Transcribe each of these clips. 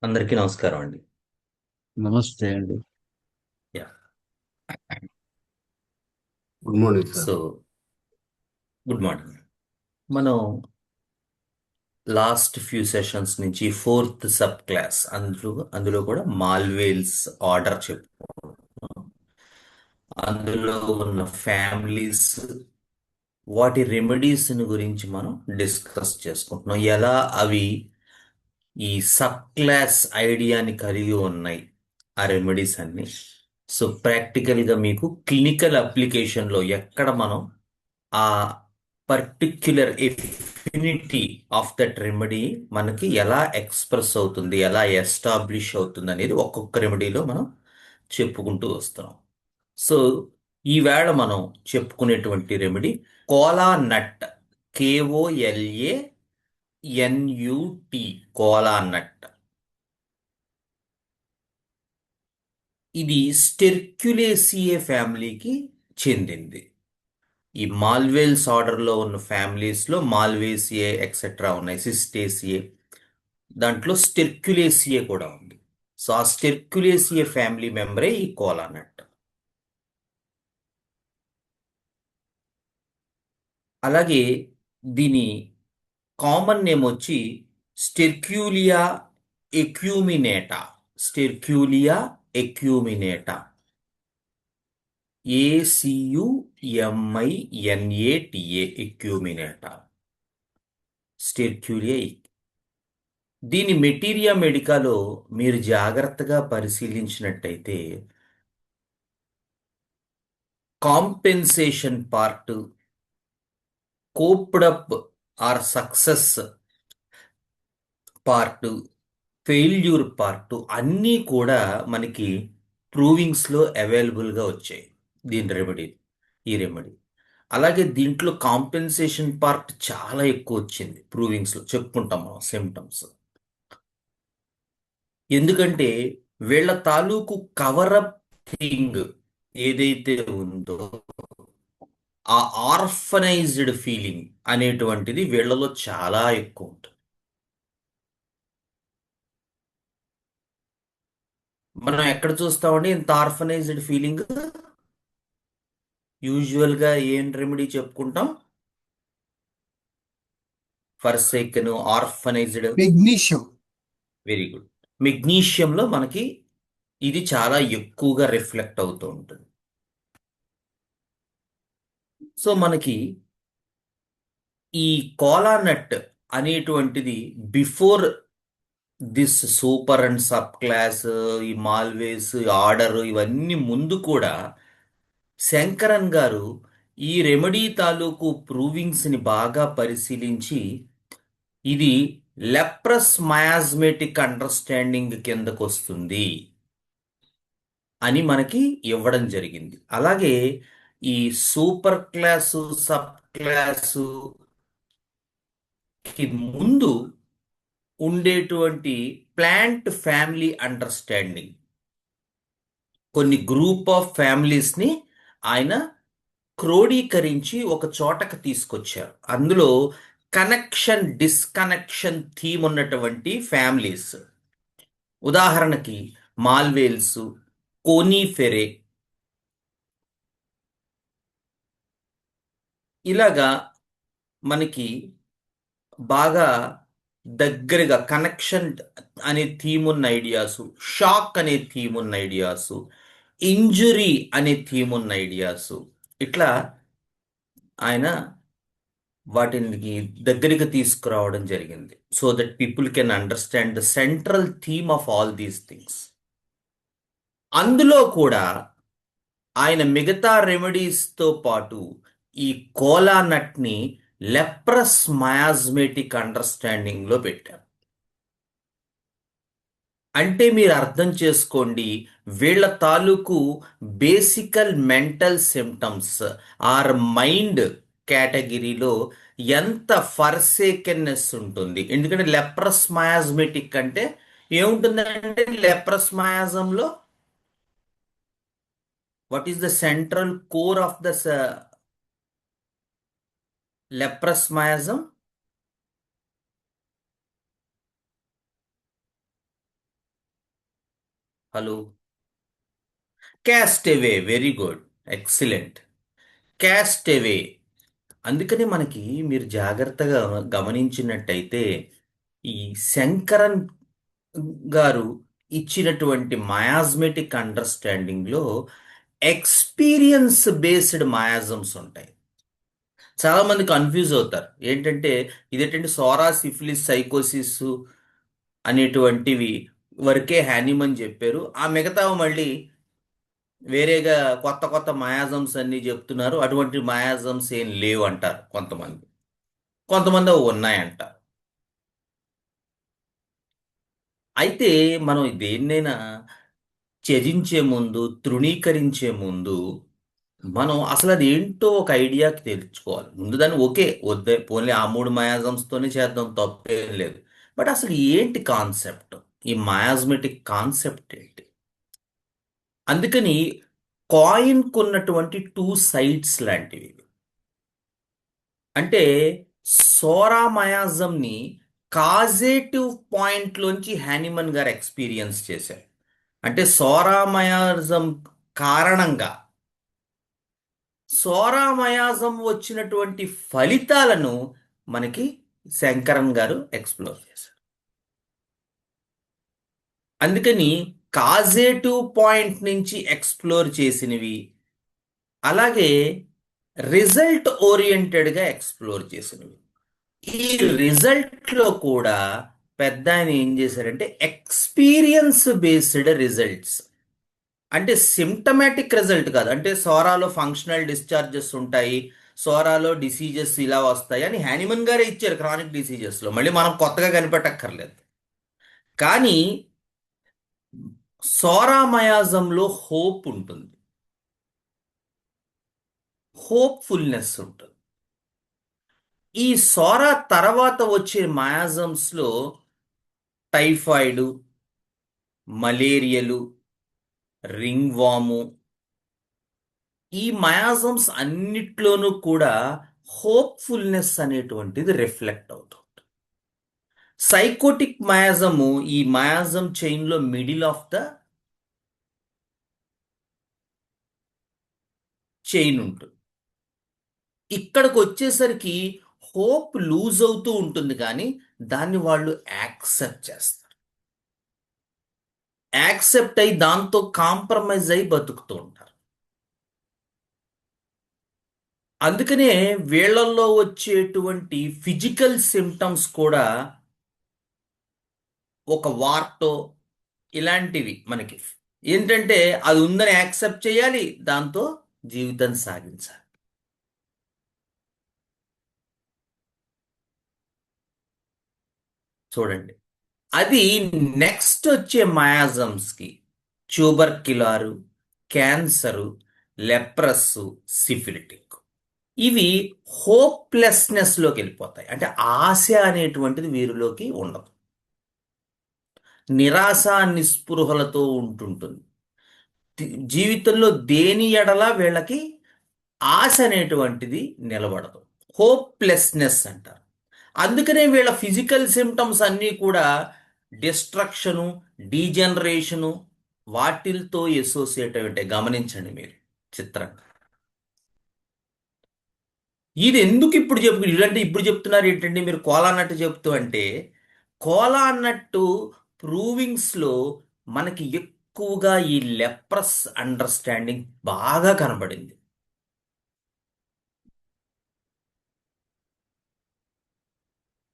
అందరికీ నమస్కారం అండి. నమస్తే అండి. Yeah good morning sir. So good morning. మనం లాస్ట్ ఫ్యూ సెషన్స్ నుంచి ఫోర్త్ సబ్ క్లాస్ అందులో కూడా మాల్వేల్స్ ఆర్డర్ చెప్పుకుంటున్నాం. అందులో ఉన్న ఫ్యామిలీస్, వాటి రెమెడీస్ గురించి మనం డిస్కస్ చేసుకుంటున్నాం. ఎలా అవి ఈ సబ్ క్లాస్ ఐడియాని కలిగి ఉన్నాయి ఆ రెమెడీస్ అన్ని. సో ప్రాక్టికల్గా మీకు క్లినికల్ అప్లికేషన్లో ఎక్కడ మనం ఆ particular affinity of that remedy మనకి ఎలా ఎక్స్ప్రెస్ అవుతుంది, ఎలా ఎస్టాబ్లిష్ అవుతుంది అనేది ఒక్కొక్క రెమెడీలో మనం చెప్పుకుంటూ వస్తున్నాం. సో ఈవేళ మనం చెప్పుకునేటువంటి రెమెడీ కోలా నట్, KOLANUT, కోలా నట్. ఇది స్టెర్క్యులేసియే ఫ్యామిలీకి చెందింది. ఈ మాల్వేల్స్ ఆర్డర్లో ఉన్న ఫ్యామిలీస్లో మాల్వేసియే ఎక్సెట్రా ఉన్నాయి, సిస్టేసియే, దాంట్లో స్టెర్క్యులేసియే కూడా ఉంది. సో ఆ స్టెర్క్యులేసియే ఫ్యామిలీ మెంబరే ఈ కోలానట్. అలాగే దీని కామన్ నేమ్ వచ్చి స్టెర్క్యూలియా ఎక్యూమినేటా. స్టెర్క్యూలియా ఎక్యూమినేటా, ACUMINATA, ఎక్యూమినేటా, స్టెర్క్యూలియా. దీని మెటీరియా మెడికాలో మీరు జాగ్రత్తగా పరిశీలించినట్టయితే compensation part, coped up or success part, failure part అన్నీ కూడా మనకి ప్రూవింగ్స్లో అవైలబుల్గా వచ్చాయి ఈ రెమెడీ. అలాగే దీంట్లో కాంపెన్సేషన్ పార్ట్ చాలా ఎక్కువ వచ్చింది ప్రూవింగ్స్లో, చెప్పుకుంటాం మనం సిమ్టమ్స్. ఎందుకంటే వీళ్ళ తాలూకు కవరప్ థింగ్ ఏదైతే ఉందో, ఆ ఆర్ఫనైజ్డ్ ఫీలింగ్ అనేటువంటిది వీళ్ళలో చాలా ఎక్కువ ఉంటుంది. మనం ఎక్కడ చూస్తామండి ఇంత ఆర్ఫనైజ్డ్ ఫీలింగ్? యూజువల్గా ఏం రెమెడీ చెప్పుకుంటాం? Forsaken, orphanised. Magnesium. Very good. మెగ్నీషియంలో మనకి ఇది చాలా ఎక్కువగా రిఫ్లెక్ట్ అవుతూ ఉంటుంది. సో మనకి ఈ కోలానట్ అనేటువంటిది before this super and sub class, ఈ మాల్వేస్ ఆర్డర్, ఇవన్నీ ముందు కూడా శంకరన్ గారు ఈ రెమెడీ తాలూకు ప్రూవింగ్స్ని బాగా పరిశీలించి ఇది లెప్రస్ మయాజ్మేటిక్ అండర్స్టాండింగ్ కిందకు వస్తుంది అని మనకి ఇవ్వడం జరిగింది. అలాగే ఈ సూపర్ క్లాసు, సబ్ క్లాసు కి ముందు ఉండేటువంటి ప్లాంట్ ఫ్యామిలీ అండర్స్టాండింగ్, కొన్ని గ్రూప్ ఆఫ్ ఫ్యామిలీస్ని ఆయన క్రోడీకరించి ఒక చోటకి తీసుకొచ్చారు. అందులో కనెక్షన్ డిస్కనెక్షన్ థీమ్ ఉన్నటువంటి ఫ్యామిలీస్, ఉదాహరణకి మాల్వేల్స్, కోనీఫెరే, ఇలాగా మనకి బాగా దగ్గరగా కనెక్షన్ అనే థీమ్ ఉన్న ఐడియాసు, షాక్ అనే థీమ్ ఉన్న ఐడియాసు, ఇంజురీ అనే థీమ్ ఉన్న ఐడియాసు, ఇట్లా ఆయన వాటిని దగ్గరికి తీసుకురావడం జరిగింది. So that people can understand the central theme of all these things. అందులో కూడా ఆయన మిగతా రెమెడీస్తో పాటు ఈ కోలా నట్ని లెప్రస్ మయాజ్మేటిక్ అండర్స్టాండింగ్లో పెట్టారు. అంటే మీరు అర్థం చేసుకోండి, వీళ్ళ తాలూకు బేసికల్ మెంటల్ సిమ్టమ్స్ ఆర్ మైండ్ కేటగిరీలో ఎంత ఫర్సేకెన్నెస్ ఉంటుంది. ఎందుకంటే లెప్రస్ మయాజ్మేటిక్ అంటే ఏముంటుందంటే, లెప్రస్ మయాజంలో what is the central core of the leprous miasm? Hello. Cast away, very good, excellent. Cast away. అందుకని మనకి మీరు జాగ్రత్తగా గమనించినట్టయితే ఈ శంకరన్ గారు ఇచ్చినటువంటి మయాజ్మెటిక్ అండర్స్టాండింగ్ లో ఎక్స్పీరియన్స్ బేస్డ్ మయాజమ్స్ ఉంటాయి. చాలా మంది కన్ఫ్యూజ్ అవుతారు. ఏంటంటే ఇదేంటంటే సోరా, సిఫిలిస్, సైకోసిస్ అనేటువంటివి వరకే హ్యానిమన్ చెప్పారు, ఆ మిగతా మళ్ళీ వేరేగా కొత్త కొత్త మయాజమ్స్ అన్ని చెప్తున్నారు, అటువంటి మయాజమ్స్ ఏం లేవు అంటారు కొంతమంది. కొంతమంది అవి ఉన్నాయంటారు. అయితే మనం దేన్నైనా త్యజించే ముందు, తృణీకరించే ముందు మనం అసలు అది ఏంటో ఒక ఐడియాకి తెలుసుకోవాలి. ముందు దాన్ని ఓకే వద్దే పోన్లే ఆ మూడు మయాజమ్స్తోనే చేద్దాం, తప్పేం లేదు. బట్ అసలు ఏంటి కాన్సెప్ట్, ఈ మయాజ్మెటిక్ కాన్సెప్ట్ ఏంటి? అందుకని కాయిన్ కొన్నటువంటి టూ సైడ్స్ లాంటివి ఇవి. అంటే సోరా మయాజంని కాజేటివ్ పాయింట్లోంచి హ్యానిమన్ గారు ఎక్స్పీరియన్స్ చేశారు. అంటే సోరా మయాజం కారణంగా సోరామయాజం వచ్చినటువంటి ఫలితాలను మనకి శంకరన్ గారు ఎక్స్ప్లోర్ చేశారు. అందుకని కాజేటివ్ పాయింట్ నుంచి ఎక్స్ప్లోర్ చేసినవి, అలాగే రిజల్ట్ ఓరియంటెడ్గా ఎక్స్ప్లోర్ చేసినవి. ఈ రిజల్ట్ లో కూడా పెద్ద ఆయన ఏం చేశారంటే ఎక్స్పీరియన్స్ బేస్డ్ రిజల్ట్స్. అంటే సిమ్టమాటిక్ రిజల్ట్ కాదు, అంటే సోరాలో ఫంక్షనల్ డిశ్చార్జెస్ ఉంటాయి, సోరాలో డిసీజెస్ ఇలా వస్తాయి అని హ్యానిమన్ గారే ఇచ్చారు క్రానిక్ డిసీజెస్ లో, మళ్ళీ మనం కొత్తగా కనిపెట్టక్కర్లేదు. కానీ సోరామయాజంలో హోప్ ఉంటుంది, హోప్ఫుల్నెస్ ఉంటుంది. ఈ సోరా తర్వాత వచ్చే మయాజమ్స్ లో టైఫాయిడ్, మలేరియలు, రింగ్ వాము, ఈ మయాజమ్స్ అన్నిట్లోనూ కూడా హోప్ఫుల్నెస్ అనేటువంటిది రిఫ్లెక్ట్ అవుతుంది. సైకోటిక్ మయాజము ఈ మయాజం చైన్ లో మిడిల్ ఆఫ్ ద చైన్ ఉంటుంది. ఇక్కడికి వచ్చేసరికి హోప్ లూజ్ అవుతూ ఉంటుంది, కానీ దాన్ని వాళ్ళు యాక్సెప్ట్ చేస్తారు. యాక్సెప్ట్ అయి దాంతో కాంప్రమైజ్ అయి బతుకుతూ ఉంటారు. అందుకనే వీళ్ళల్లో వచ్చేటువంటి ఫిజికల్ సిమ్టమ్స్ కూడా ఒక వార్టో ఇలాంటివి మనకి ఏంటంటే అది ఉందని యాక్సెప్ట్ చేయాలి, దాంతో జీవితం సాగించాలి. చూడండి, అది నెక్స్ట్ వచ్చే మయాజమ్స్ కి ట్యూబర్క్యులారు, క్యాన్సరు, లెప్రస్, సిఫిలిటిక్, ఇవి హోప్లెస్నెస్ లోకి వెళ్ళిపోతాయి. అంటే ఆశ అనేటువంటిది వీరిలోకి ఉండదు, నిరాశ నిస్పృహలతో ఉంటుంటుంది. జీవితంలో దేని ఎడల వీళ్ళకి ఆశ అనేటువంటిది నిలబడదు, హోప్లెస్నెస్ అంటారు. అందుకనే వీళ్ళ ఫిజికల్ సిమ్టమ్స్ అన్నీ కూడా డిస్ట్రక్షను, డీజనరేషను వాటిల్తో అసోసియేట్ అయి ఉంటాయి. గమనించండి మీరు చిత్రంగా. ఇది ఎందుకు ఇప్పుడు ఇలాంటి ఇప్పుడు చెప్తున్నారు ఏంటంటే మీరు కోలా అన్నట్టు చెప్తూ అంటే, కోలా అన్నట్టు ప్రూవింగ్స్ లో మనకి ఎక్కువగా ఈ లెప్రస్ అండర్స్టాండింగ్ బాగా కనబడింది.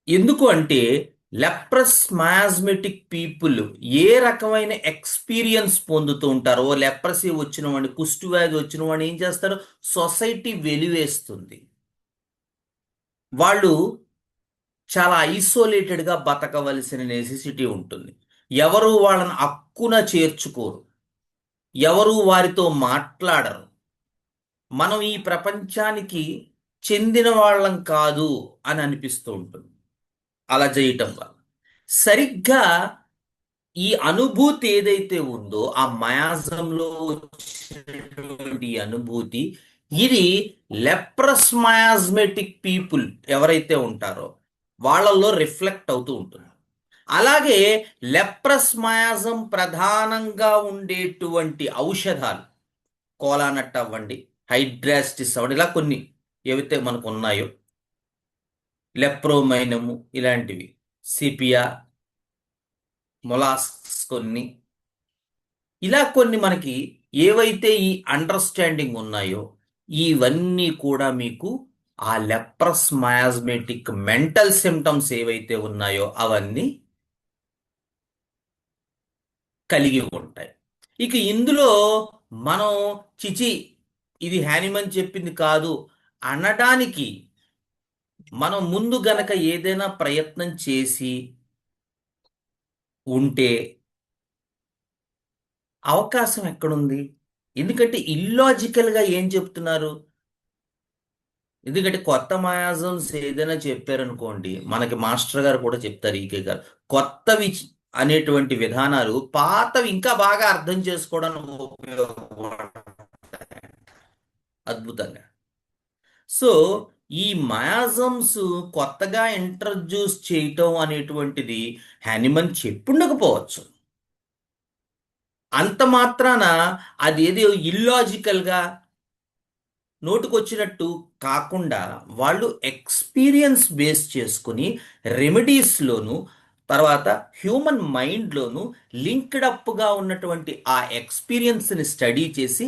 ఎందుకు అంటే లెప్రస్ మయాజ్మెటిక్ పీపుల్ ఏ రకమైన ఎక్స్పీరియన్స్ పొందుతూ ఉంటారో, లెప్రసీ వచ్చిన వాడిని, కుష్టు వ్యాధి వచ్చిన వాడిని ఏం చేస్తారు, సొసైటీ వెలివేస్తుంది. వాళ్ళు చాలా ఐసోలేటెడ్గా బతకవలసిన నెసెసిటీ ఉంటుంది. ఎవరు వాళ్ళని అక్కున చేర్చుకోరు, ఎవరు వారితో మాట్లాడరు. మనం ఈ ప్రపంచానికి చెందిన వాళ్ళం కాదు అని అనిపిస్తూ ఉంటుంది అలా చేయటం వల్ల. సరిగ్గా ఈ అనుభూతి ఏదైతే ఉందో ఆ మయాజంలో వచ్చినటువంటి ఈ అనుభూతి, ఇది లెప్రస్ మయాజ్మెటిక్ పీపుల్ ఎవరైతే ఉంటారో వాళ్ళల్లో రిఫ్లెక్ట్ అవుతూ ఉంటుంది. అలాగే లెప్రస్ మయాజం ప్రధానంగా ఉండేటువంటి ఔషధాలు కోలానట్ అవ్వండి, హైడ్రాస్టిస్ అవ్వండి, ఇలా కొన్ని ఏవైతే మనకు ఉన్నాయో, లెప్రోమైనము ఇలాంటివి, సిపియా, మొలాస్క్స్ కొన్ని, ఇలా కొన్ని మనకి ఏవైతే ఈ అండర్స్టాండింగ్ ఉన్నాయో ఇవన్నీ కూడా మీకు ఆ లెప్రస్ మయాజ్మేటిక్ మెంటల్ సిమ్టమ్స్ ఏవైతే ఉన్నాయో అవన్నీ కలిగి ఉంటాయి. ఇక ఇందులో మనం చిచి ఇది హ్యానిమన్ చెప్పింది కాదు అనడానికి మనం ముందు గనక ఏదైనా ప్రయత్నం చేసి ఉంటే అవకాశం ఎక్కడుంది? ఎందుకంటే ఇల్లాజికల్గా ఏం చెప్తున్నారు? ఎందుకంటే కొత్త మాయాజమ్స్ ఏదైనా చెప్పారనుకోండి, మనకి మాస్టర్ గారు కూడా చెప్తారు, ఈకే గారు, కొత్తవి అనేటువంటి విధానాలు పాతవి ఇంకా బాగా అర్థం చేసుకోవడానికి ఉపయోగపడతాయి అద్భుతంగా. సో ఈ మయాజమ్స్ కొత్తగా ఇంట్రడ్యూస్ చేయటం అనేటువంటిది హ్యానిమన్ చెప్పుండకపోవచ్చు. అంత మాత్రాన అది ఏదో ఇల్లాజికల్గా నోటుకొచ్చినట్టు కాకుండా వాళ్ళు ఎక్స్పీరియన్స్ బేస్ చేసుకుని రెమెడీస్లోను తర్వాత హ్యూమన్ మైండ్లోను లింక్డ్ అప్గా ఉన్నటువంటి ఆ ఎక్స్పీరియన్స్ని స్టడీ చేసి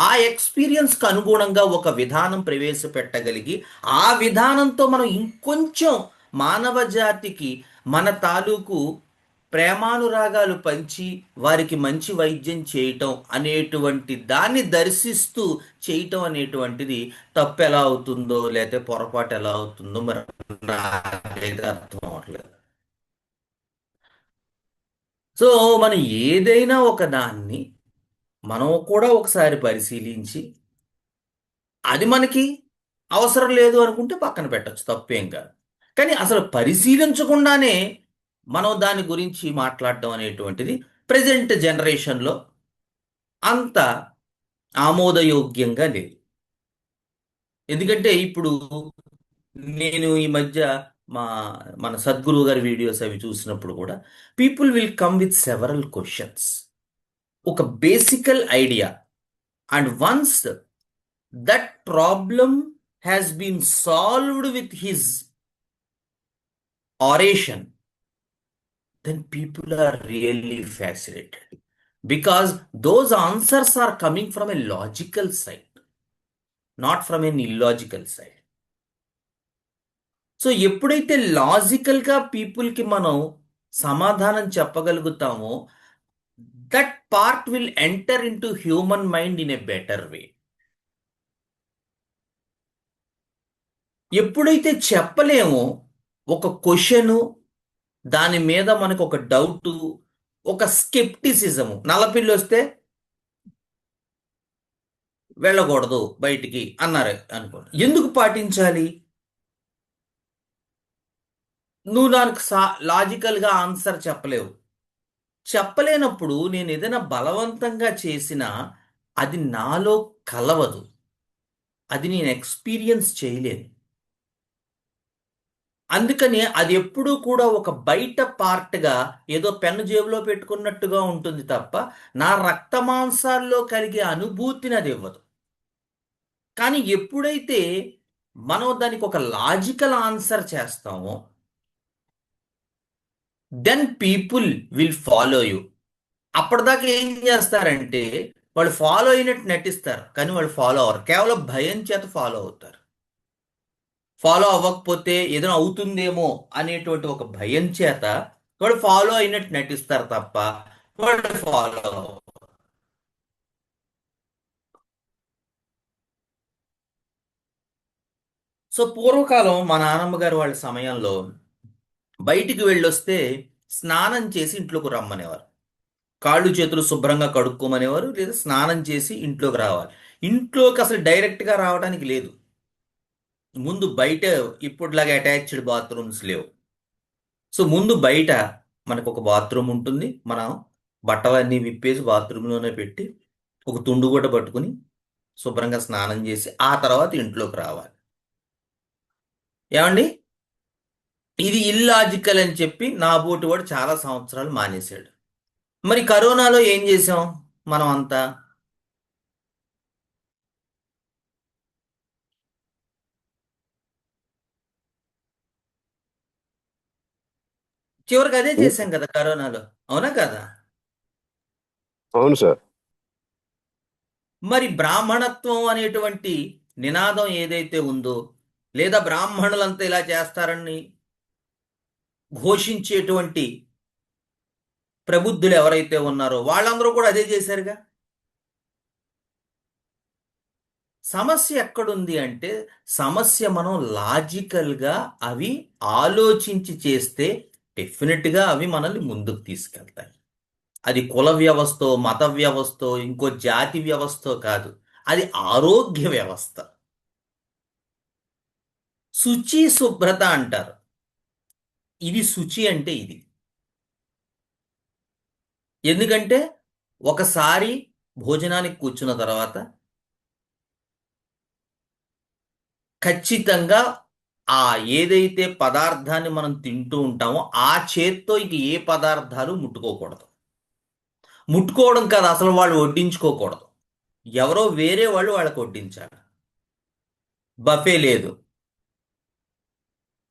ఆ ఎక్స్పీరియన్స్కి అనుగుణంగా ఒక విధానం ప్రవేశపెట్టగలిగి ఆ విధానంతో మనం ఇంకొంచెం మానవ జాతికి మన తాలూకు ప్రేమానురాగాలు పంచి వారికి మంచి వైద్యం చేయటం అనేటువంటి దాన్ని దర్శిస్తూ చేయటం అనేటువంటిది తప్పు ఎలా అవుతుందో లేకపోతే పొరపాటు ఎలా అవుతుందో మరి నాకైతే అర్థం అవట్లేదు. సో మనం ఏదైనా ఒక దాన్ని మనం కూడా ఒకసారి పరిశీలించి అది మనకి అవసరం లేదు అనుకుంటే పక్కన పెట్టచ్చు, తప్పేం కాదు. కానీ అసలు పరిశీలించకుండానే మనం దాని గురించి మాట్లాడడం అనేటువంటిది ప్రజెంట్ జనరేషన్లో అంత ఆమోదయోగ్యంగా లేదు. ఎందుకంటే ఇప్పుడు నేను ఈ మధ్య మా మన సద్గురువు గారి వీడియోస్ అవి చూసినప్పుడు కూడా people will come with several questions, ఒక basical idea, and once that problem has been solved with his oration, then people are really fascinated because those answers are coming from a logical side, not from an illogical side. So ఎప్పుడైతే లాజికల్గా పీపుల్కి మనం సమాధానం చెప్పగలుగుతామో that part will enter into human mind in a better way. ఎప్పుడైతే చెప్పలేమో ఒక question, దాని మీద మనకు ఒక డౌటు, ఒక స్కెప్టిసిజము, నల్లపిల్లి వస్తే వెళ్ళకూడదు బయటికి అన్నారు అనుకోండి, ఎందుకు పాటించాలి? నువ్వు నాకు లాజికల్గా ఆన్సర్ చెప్పలేవు. చెప్పలేనప్పుడు నేను ఏదైనా బలవంతంగా చేసినా అది నాలో కలవదు, అది నేను ఎక్స్పీరియన్స్ చేయలేను. అందుకని అది ఎప్పుడూ కూడా ఒక బయట పార్ట్గా ఏదో పెన్ను జేబులో పెట్టుకున్నట్టుగా ఉంటుంది తప్ప నా రక్త మాంసాల్లో కలిగే అనుభూతిని అది ఇవ్వదు. కానీ ఎప్పుడైతే మనం దానికి ఒక లాజికల్ ఆన్సర్ చేస్తామో then people will follow you. అప్పటిదాకా ఏం చేస్తారంటే వాళ్ళు ఫాలో అయినట్టు నటిస్తారు, కానీ వాళ్ళు ఫాలో అవ్వరు, కేవలం భయం చేత ఫాలో అవుతారు. ఫాలో అవ్వకపోతే ఏదైనా అవుతుందేమో అనేటువంటి ఒక భయం చేత వాళ్ళు ఫాలో అయినట్టు నటిస్తారు తప్ప వాళ్ళు ఫాలో అవ్వరు. సో పూర్వకాలం మా నాన్నమ్మ గారు వాళ్ళ సమయంలో బయటికి వెళ్ళొస్తే స్నానం చేసి ఇంట్లోకి రమ్మనేవారు, కాళ్ళు చేతులు శుభ్రంగా కడుక్కోమనేవారు, లేదా స్నానం చేసి ఇంట్లోకి రావాలి. ఇంట్లోకి అసలు డైరెక్ట్గా రావడానికి లేదు, ముందు బయట, ఇప్పటిలాగా అటాచ్డ్ బాత్రూమ్స్ లేవు. సో ముందు బయట మనకు ఒక బాత్రూమ్ ఉంటుంది, మనం బట్టలన్నీ విప్పేసి బాత్రూంలోనే పెట్టి ఒక తుండు కూడా పట్టుకుని శుభ్రంగా స్నానం చేసి ఆ తర్వాత ఇంట్లోకి రావాలి. ఏమండి? ఇది ఇల్లాజికల్ అని చెప్పి నా బోటి వాడు చాలా సంవత్సరాలు మానేశాడు. మరి కరోనాలో ఏం చేసాం మనం అంతా? చివరికి అదే చేసాం కదా కరోనాలో, అవునా కదా? అవును సార్. మరి బ్రాహ్మణత్వం అనేటువంటి నినాదం ఏదైతే ఉందో, లేదా బ్రాహ్మణులంతా ఇలా చేస్తారని ఘోషించేటువంటి ప్రబుద్ధులు ఎవరైతే ఉన్నారో వాళ్ళందరూ కూడా అదే చేశారుగా. సమస్య ఎక్కడుంది అంటే, సమస్య మనం లాజికల్గా అవి ఆలోచించి చేస్తే డెఫినెట్గా అవి మనల్ని ముందుకు తీసుకెళ్తాయి. అది కుల వ్యవస్థో, మత వ్యవస్థో, ఇంకో జాతి వ్యవస్థో కాదు, అది ఆరోగ్య వ్యవస్థ. శుచి శుభ్రత అంటారు. ఇది శుచి అంటే ఇది. ఎందుకంటే ఒకసారి భోజనానికి కూర్చున్న తర్వాత ఖచ్చితంగా ఆ ఏదైతే పదార్థాన్ని మనం తింటూ ఉంటామో ఆ చేత్తో ఇక ఏ పదార్థాలు ముట్టుకోకూడదు. ముట్టుకోవడం కాదు, అసలు వాళ్ళు వడ్డించుకోకూడదు. ఎవరో వేరే వాళ్ళు వాళ్ళకి వడ్డించాలి. బఫే లేదు.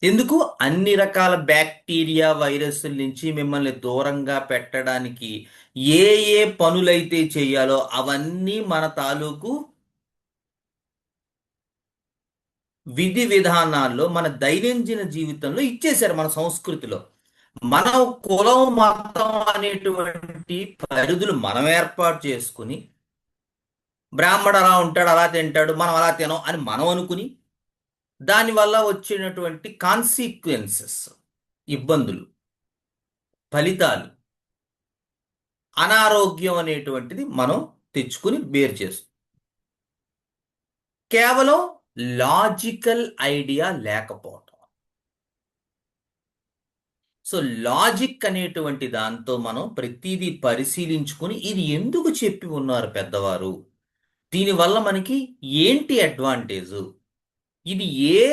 ఎందుకు? అన్ని రకాల బ్యాక్టీరియా వైరస్ల నుంచి మిమ్మల్ని దూరంగా పెట్టడానికి ఏ ఏ పనులైతే చేయాలో అవన్నీ మన తాలూకు విధి విధానాల్లో, మన దైనందిన జీవితంలో ఇచ్చేశారు, మన సంస్కృతిలో. మన కులం మతం అనేటువంటి పరిధులు మనం ఏర్పాటు చేసుకుని, బ్రాహ్మడు అలా ఉంటాడు, అలా తింటాడు, మనం అలా తినం అని మనం అనుకుని, దానివల్ల వచ్చినటువంటి కాన్సిక్వెన్సెస్, ఇబ్బందులు, ఫలితాలు, అనారోగ్యం అనేటువంటిది మనం తెచ్చుకుని బేర్ చేస్తాం. కేవలం లాజికల్ ఐడియా లేకపోవటం. సో లాజిక్ అనేటువంటి దాంతో మనం ప్రతిదీ పరిశీలించుకుని ఇది ఎందుకు చెప్పి ఉన్నారు పెద్దవారు, దీనివల్ల మనకి ఏంటి అడ్వాంటేజు, ఇది ఏ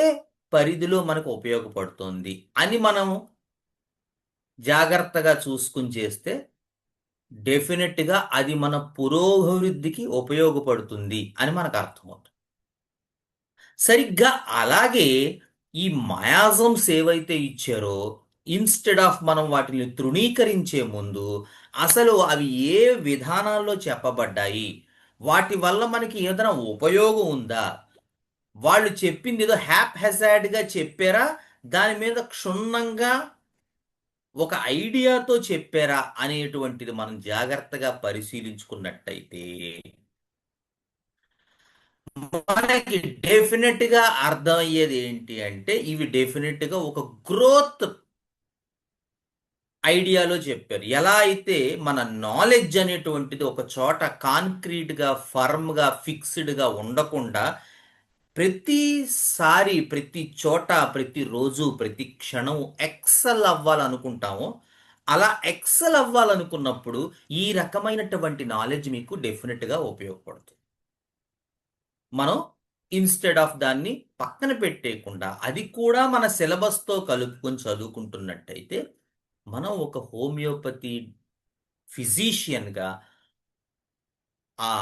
పరిధిలో మనకు ఉపయోగపడుతుంది అని మనం జాగ్రత్తగా చూసుకుని చేస్తే డెఫినెట్గా అది మన పురోభివృద్ధికి ఉపయోగపడుతుంది అని మనకు అర్థమవుతుంది. సరిగ్గా అలాగే ఈ మయాజమ్స్ ఏవైతే ఇచ్చారో, ఇన్స్టెడ్ ఆఫ్ మనం వాటిని తృణీకరించే ముందు అసలు అవి ఏ విధానాల్లో చెప్పబడ్డాయి, వాటి వల్ల మనకి ఏదైనా ఉపయోగం ఉందా, వాళ్ళు చెప్పింది ఏదో హ్యాప్ హెజార్డ్గా చెప్పారా, దాని మీద క్షుణ్ణంగా ఒక ఐడియాతో చెప్పారా అనేటువంటిది మనం జాగ్రత్తగా పరిశీలించుకున్నట్టయితే మనకి డెఫినెట్ గా అర్థమయ్యేది ఏంటి అంటే, ఇవి డెఫినెట్ గా ఒక గ్రోత్ ఐడియాలో చెప్పారు. ఎలా అయితే మన నాలెడ్జ్ అనేటువంటిది ఒక చోట కాంక్రీట్ గా, ఫర్మ్ గా, ఫిక్స్డ్ గా ఉండకుండా ప్రతిసారి, ప్రతి చోట, ప్రతి రోజు, ప్రతి క్షణం ఎక్సెల్ అవ్వాలనుకుంటామో, అలా ఎక్సెల్ అవ్వాలనుకున్నప్పుడు ఈ రకమైనటువంటి నాలెడ్జ్ మీకు డెఫినెట్ గా ఉపయోగపడుతుంది. మనం ఇన్స్టెడ్ ఆఫ్ దాన్ని పక్కన పెట్టేయకుండా అది కూడా మన సిలబస్తో కలుపుకొని చదువుకుంటున్నట్టయితే మనం ఒక హోమియోపతి ఫిజీషియన్గా ఆ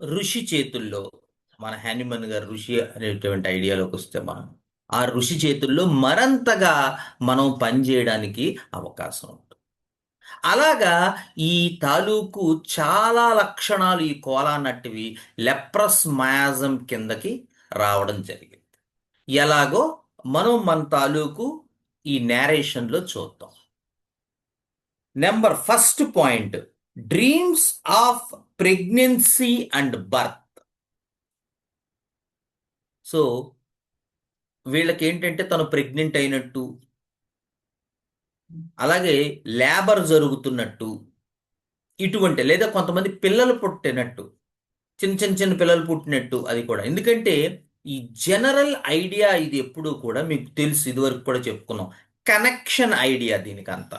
ఋషి చేతుల్లో, మన హ్యానిమన్ గారు ఋషి అనేటువంటి ఐడియాలోకి వస్తే మనం ఆ ఋషి చేతుల్లో మరంతగా మనం పనిచేయడానికి అవకాశం ఉంటుంది. అలాగా ఈ తాలూకు చాలా లక్షణాలు ఈ కోలానట్టువి లెప్రస్ మయాజం కిందకి రావడం జరిగింది. ఎలాగో మనం మన తాలూకు ఈ నేరేషన్లో చూద్దాం. Number first point, dreams of pregnancy and birth. So వీళ్ళకి ఏంటంటే తను ప్రెగ్నెంట్ అయినట్టు, అలాగే లేబర్ జరుగుతున్నట్టు, ఇటువంటి, లేదా కొంతమంది పిల్లలు పుట్టినట్టు, చిన్న చిన్న చిన్న పిల్లలు పుట్టినట్టు, అది కూడా. ఎందుకంటే ఈ జనరల్ ఐడియా ఇది ఎప్పుడూ కూడా మీకు తెలుసు, ఇదివరకు కూడా చెప్పుకున్నాం, కనెక్షన్ ఐడియా దీనికంతా.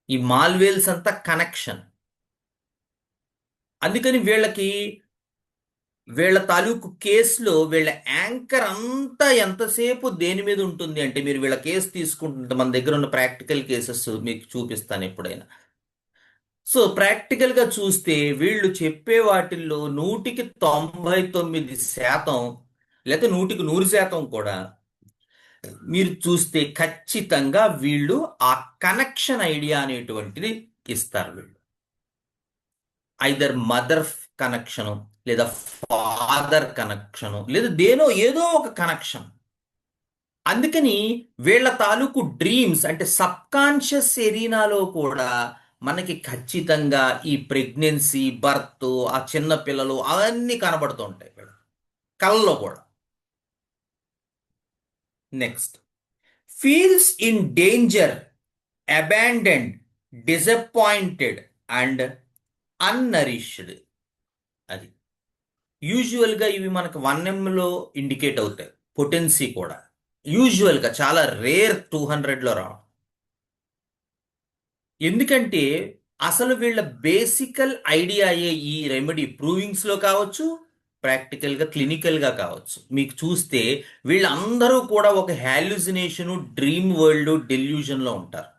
ఈ మాల్వేల్స్ అంతా కనెక్షన్. అందుకని వీళ్ళకి వీళ్ళ తాలూకు కేసులో వీళ్ళ యాంకర్ అంతా ఎంతసేపు దేని మీద ఉంటుంది అంటే, మీరు వీళ్ళ కేసు తీసుకుంటుంటే మన దగ్గర ఉన్న ప్రాక్టికల్ కేసెస్ మీకు చూపిస్తాను ఎప్పుడైనా. సో ప్రాక్టికల్గా చూస్తే వీళ్ళు చెప్పే వాటిల్లో 99% లేకపోతే 100% కూడా మీరు చూస్తే ఖచ్చితంగా వీళ్ళు ఆ కనెక్షన్ ఐడియా అనేటువంటిది ఇస్తారు. వీళ్ళు ఐదర్ మదర్ కనెక్షను, లేదా ఫాదర్ కనెక్షను, లేదా ఏదో ఒక కనెక్షన్. అందుకని వీళ్ళ తాలూకు డ్రీమ్స్ అంటే సబ్ కాన్షియస్ ఎరీనాలో కూడా మనకి ఖచ్చితంగా ఈ ప్రెగ్నెన్సీ, బర్త్, ఆ చిన్న పిల్లలు అవన్నీ కనబడుతూ ఉంటాయి వీళ్ళ కళ్ళలో కూడా. Next, feels in danger, abandoned, disappointed and unnourished. అది యూజువల్గా ఇవి మనకు 1M ఇండికేట్ అవుతాయి. పొటెన్సీ కూడా యూజువల్గా చాలా రేర్ 200లో రావడం. ఎందుకంటే అసలు వీళ్ళ బేసికల్ ఐడియాయే ఈ రెమెడీ ప్రూవింగ్స్లో కావచ్చు, ప్రాక్టికల్గా క్లినికల్గా కావచ్చు. మీకు చూస్తే వీళ్ళందరూ కూడా ఒక హాల్యూసినేషను, డ్రీమ్ వరల్డ్, డెల్యూజన్లో ఉంటారు.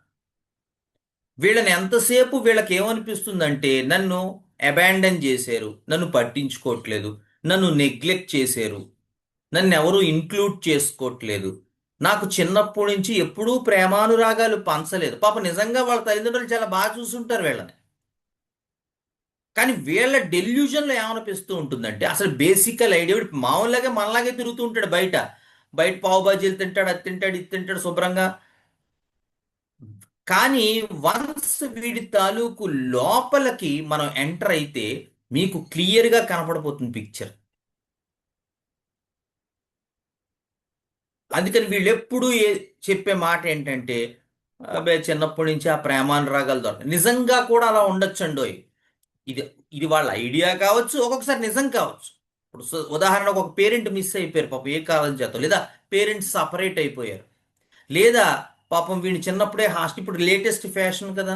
వీళ్ళని ఎంతసేపు వీళ్ళకి ఏమనిపిస్తుందంటే, నన్ను అబాండన్ చేశారు, నన్ను పట్టించుకోవట్లేదు, నన్ను నెగ్లెక్ట్ చేశారు, నన్ను ఎవరు ఇంక్లూడ్ చేసుకోవట్లేదు, నాకు చిన్నప్పటి నుంచి ఎప్పుడూ ప్రేమానురాగాలు పంచలేదు. పాప నిజంగా వాళ్ళ తల్లిదండ్రులు చాలా బాగా చూసుంటారు వీళ్ళని. కానీ వీళ్ళ డెల్యూజన్లో ఏమనిపిస్తూ ఉంటుందంటే, అసలు బేసికల్ ఐడియా మామూలుగా మనలాగే తిరుగుతూ ఉంటాడు బయట. బయట పావు బాజీలు తింటాడు, అది తింటాడు, ఇది తింటాడు శుభ్రంగా. కానీ వన్స్ వీడి తాలూకు లోపలికి మనం ఎంటర్ అయితే మీకు క్లియర్గా కనపడబోతుంది పిక్చర్. అందుకని వీళ్ళు ఎప్పుడు చెప్పే మాట ఏంటంటే, అబ్బాయి చిన్నప్పటి నుంచి ఆ ప్రేమానురాగాలు దొరక. నిజంగా కూడా అలా ఉండొచ్చండోయ్. ఇది ఇది వాళ్ళ ఐడియా కావచ్చు, ఒక్కొక్కసారి నిజం కావచ్చు. ఇప్పుడు ఉదాహరణకు ఒక పేరెంట్ మిస్ అయిపోయారు పాపం, ఏ కాలం చేత, లేదా పేరెంట్స్ సపరేట్ అయిపోయారు, లేదా పాపం వీడిని చిన్నప్పుడే హాస్టల్. ఇప్పుడు లేటెస్ట్ ఫ్యాషన్ కదా,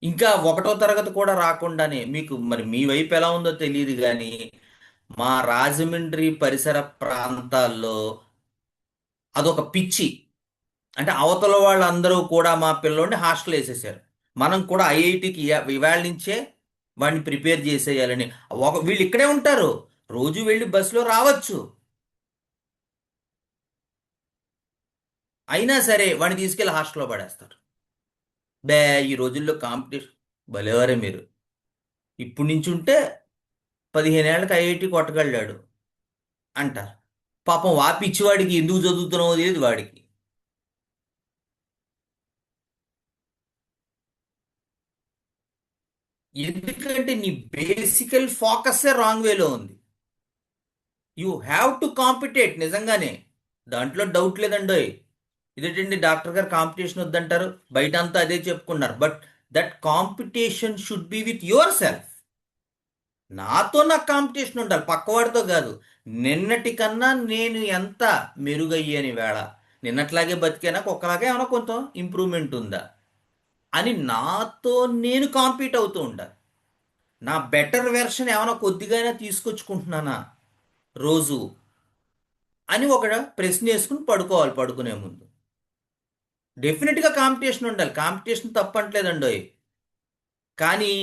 ఇంకా 1వ తరగతి కూడా రాకుండానే, మీకు మరి మీ వైపు ఎలా ఉందో తెలియదు కానీ మా రాజమండ్రి పరిసర ప్రాంతాల్లో అదొక పిచ్చి. అంటే అవతల వాళ్ళందరూ కూడా మా పిల్లోడిని హాస్టల్ వేసేసారు, మనం కూడా ఐఐటికి ఇవాళ నుంచే వాడిని ప్రిపేర్ చేసేయాలని. వీళ్ళు ఇక్కడే ఉంటారు, రోజు వెళ్ళి బస్సులో రావచ్చు, అయినా సరే వాడిని తీసుకెళ్ళి హాస్టల్లో పడేస్తారు. బే ఈ రోజుల్లో కాంపిటీషన్ భలేవారే మీరు. ఇప్పుడు నుంచి ఉంటే 15 ఏళ్ళకి ఐఐటి కొట్టగలిగాడు అంటారు. పాపం వాపిచ్చివాడికి ఎందుకు చదువుతున్నావో తెలియదు వాడికి. ఎందుకంటే నీ బేసికల్ ఫోకస్సే రాంగ్ వేలో ఉంది. యూ హ్యావ్ టు కాంపిటేట్ నిజంగానే, దాంట్లో డౌట్ లేదండోయ్. ఇదేంటండి డాక్టర్ గారు కాంపిటీషన్ వద్దంటారు, బయట అంతా అదే చెప్పుకున్నారు. But that competition should be with your self. నాతో నాకు కాంపిటీషన్ ఉండాలి, పక్కవాడితో కాదు. నిన్నటి కన్నా నేను ఎంత మెరుగయ్యాని వేళ, నిన్నట్లాగే బతికేనా, ఒక్కలాగే ఏమైనా కొంత ఇంప్రూవ్మెంట్ ఉందా అని నాతో నేను కాంపీట్ అవుతూ ఉండాలి. నా బెటర్ వెర్షన్ ఏమైనా కొద్దిగా తీసుకొచ్చుకుంటున్నానా రోజు అని ఒక ప్రశ్న వేసుకుని పడుకోవాలి పడుకునే ముందు. డెఫినెట్గా కాంపిటీషన్ ఉండాలి, కాంపిటీషన్ తప్పట్లేదండి. కానీ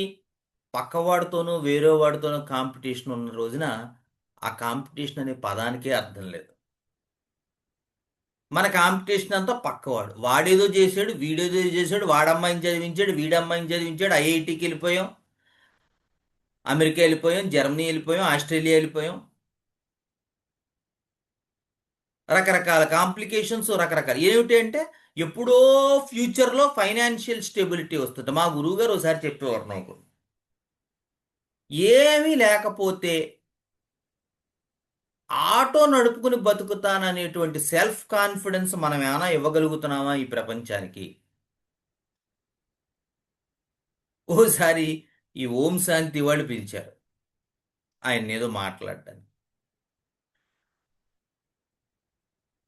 పక్కవాడితోనూ వేరే వాడితోనూ కాంపిటీషన్ ఉన్న రోజున ఆ కాంపిటీషన్ అనే పదానికే అర్థం లేదు. మన కాంపిటీషన్ అంతా పక్కవాడు, వాడేదో చేశాడు, వీడేదో చేశాడు, వాడమ్మాయిని చదివించాడు, వీడమ్మాయిని చదివించాడు, ఐఐటికి వెళ్ళిపోయాం, అమెరికా వెళ్ళిపోయాం, జర్మనీ వెళ్ళిపోయాం, ఆస్ట్రేలియా వెళ్ళిపోయాం. రకరకాల కాంప్లికేషన్స్, రకరకాల ఏమిటి అంటే, ఎప్పుడో ఫ్యూచర్లో ఫైనాన్షియల్ స్టెబిలిటీ వస్తుంది. మా గురువు గారు ఒకసారి చెప్పేవారు నాకు, ఏమీ లేకపోతే ఆటో నడుపుకుని బతుకుతాననేటువంటి సెల్ఫ్ కాన్ఫిడెన్స్ మనం ఏమైనా ఇవ్వగలుగుతున్నామా ఈ ప్రపంచానికి? ఓసారి ఈ ఓం శాంతి వాళ్ళు పిలిచారు ఆయన ఏదో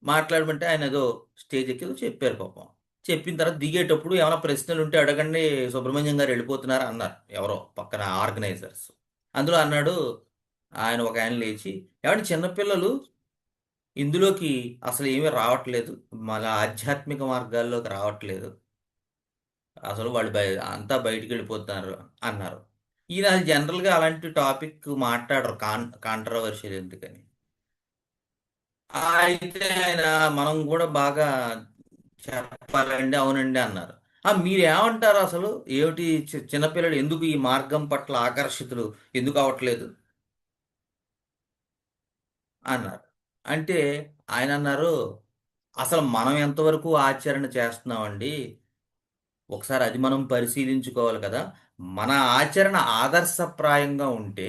మాట్లాడమంటే ఆయన ఏదో స్టేజ్ ఎక్కి ఏదో చెప్పారు పాపం. చెప్పిన తర్వాత దిగేటప్పుడు ఏమైనా ప్రశ్నలు ఉంటే అడగండి, సుబ్రహ్మణ్యం గారు వెళ్ళిపోతున్నారు అన్నారు ఎవరో పక్కన ఆర్గనైజర్స్. అందులో అన్నాడు, ఒక ఆయన లేచి, ఏమంటే చిన్నపిల్లలు ఇందులోకి అసలు ఏమీ రావట్లేదు, మన ఆధ్యాత్మిక మార్గాల్లోకి రావట్లేదు, అసలు వాళ్ళు అంతా బయటికి వెళ్ళిపోతున్నారు అన్నారు. ఈయన జనరల్గా అలాంటి టాపిక్ మాట్లాడరు, కాంట్రవర్షియల్ ఎందుకని. అయితే ఆయన, మనం కూడా బాగా చెప్పాలండి, అవునండి అన్నారు. మీరేమంటారు అసలు, ఏమిటి చిన్నపిల్లలు ఎందుకు ఈ మార్గం పట్ల ఆకర్షితులు ఎందుకు అవ్వట్లేదు అన్నారు. అంటే ఆయన అన్నారు, అసలు మనం ఎంతవరకు ఆచరణ చేస్తున్నామండి, ఒకసారి అది మనం పరిశీలించుకోవాలి కదా. మన ఆచరణ ఆదర్శప్రాయంగా ఉంటే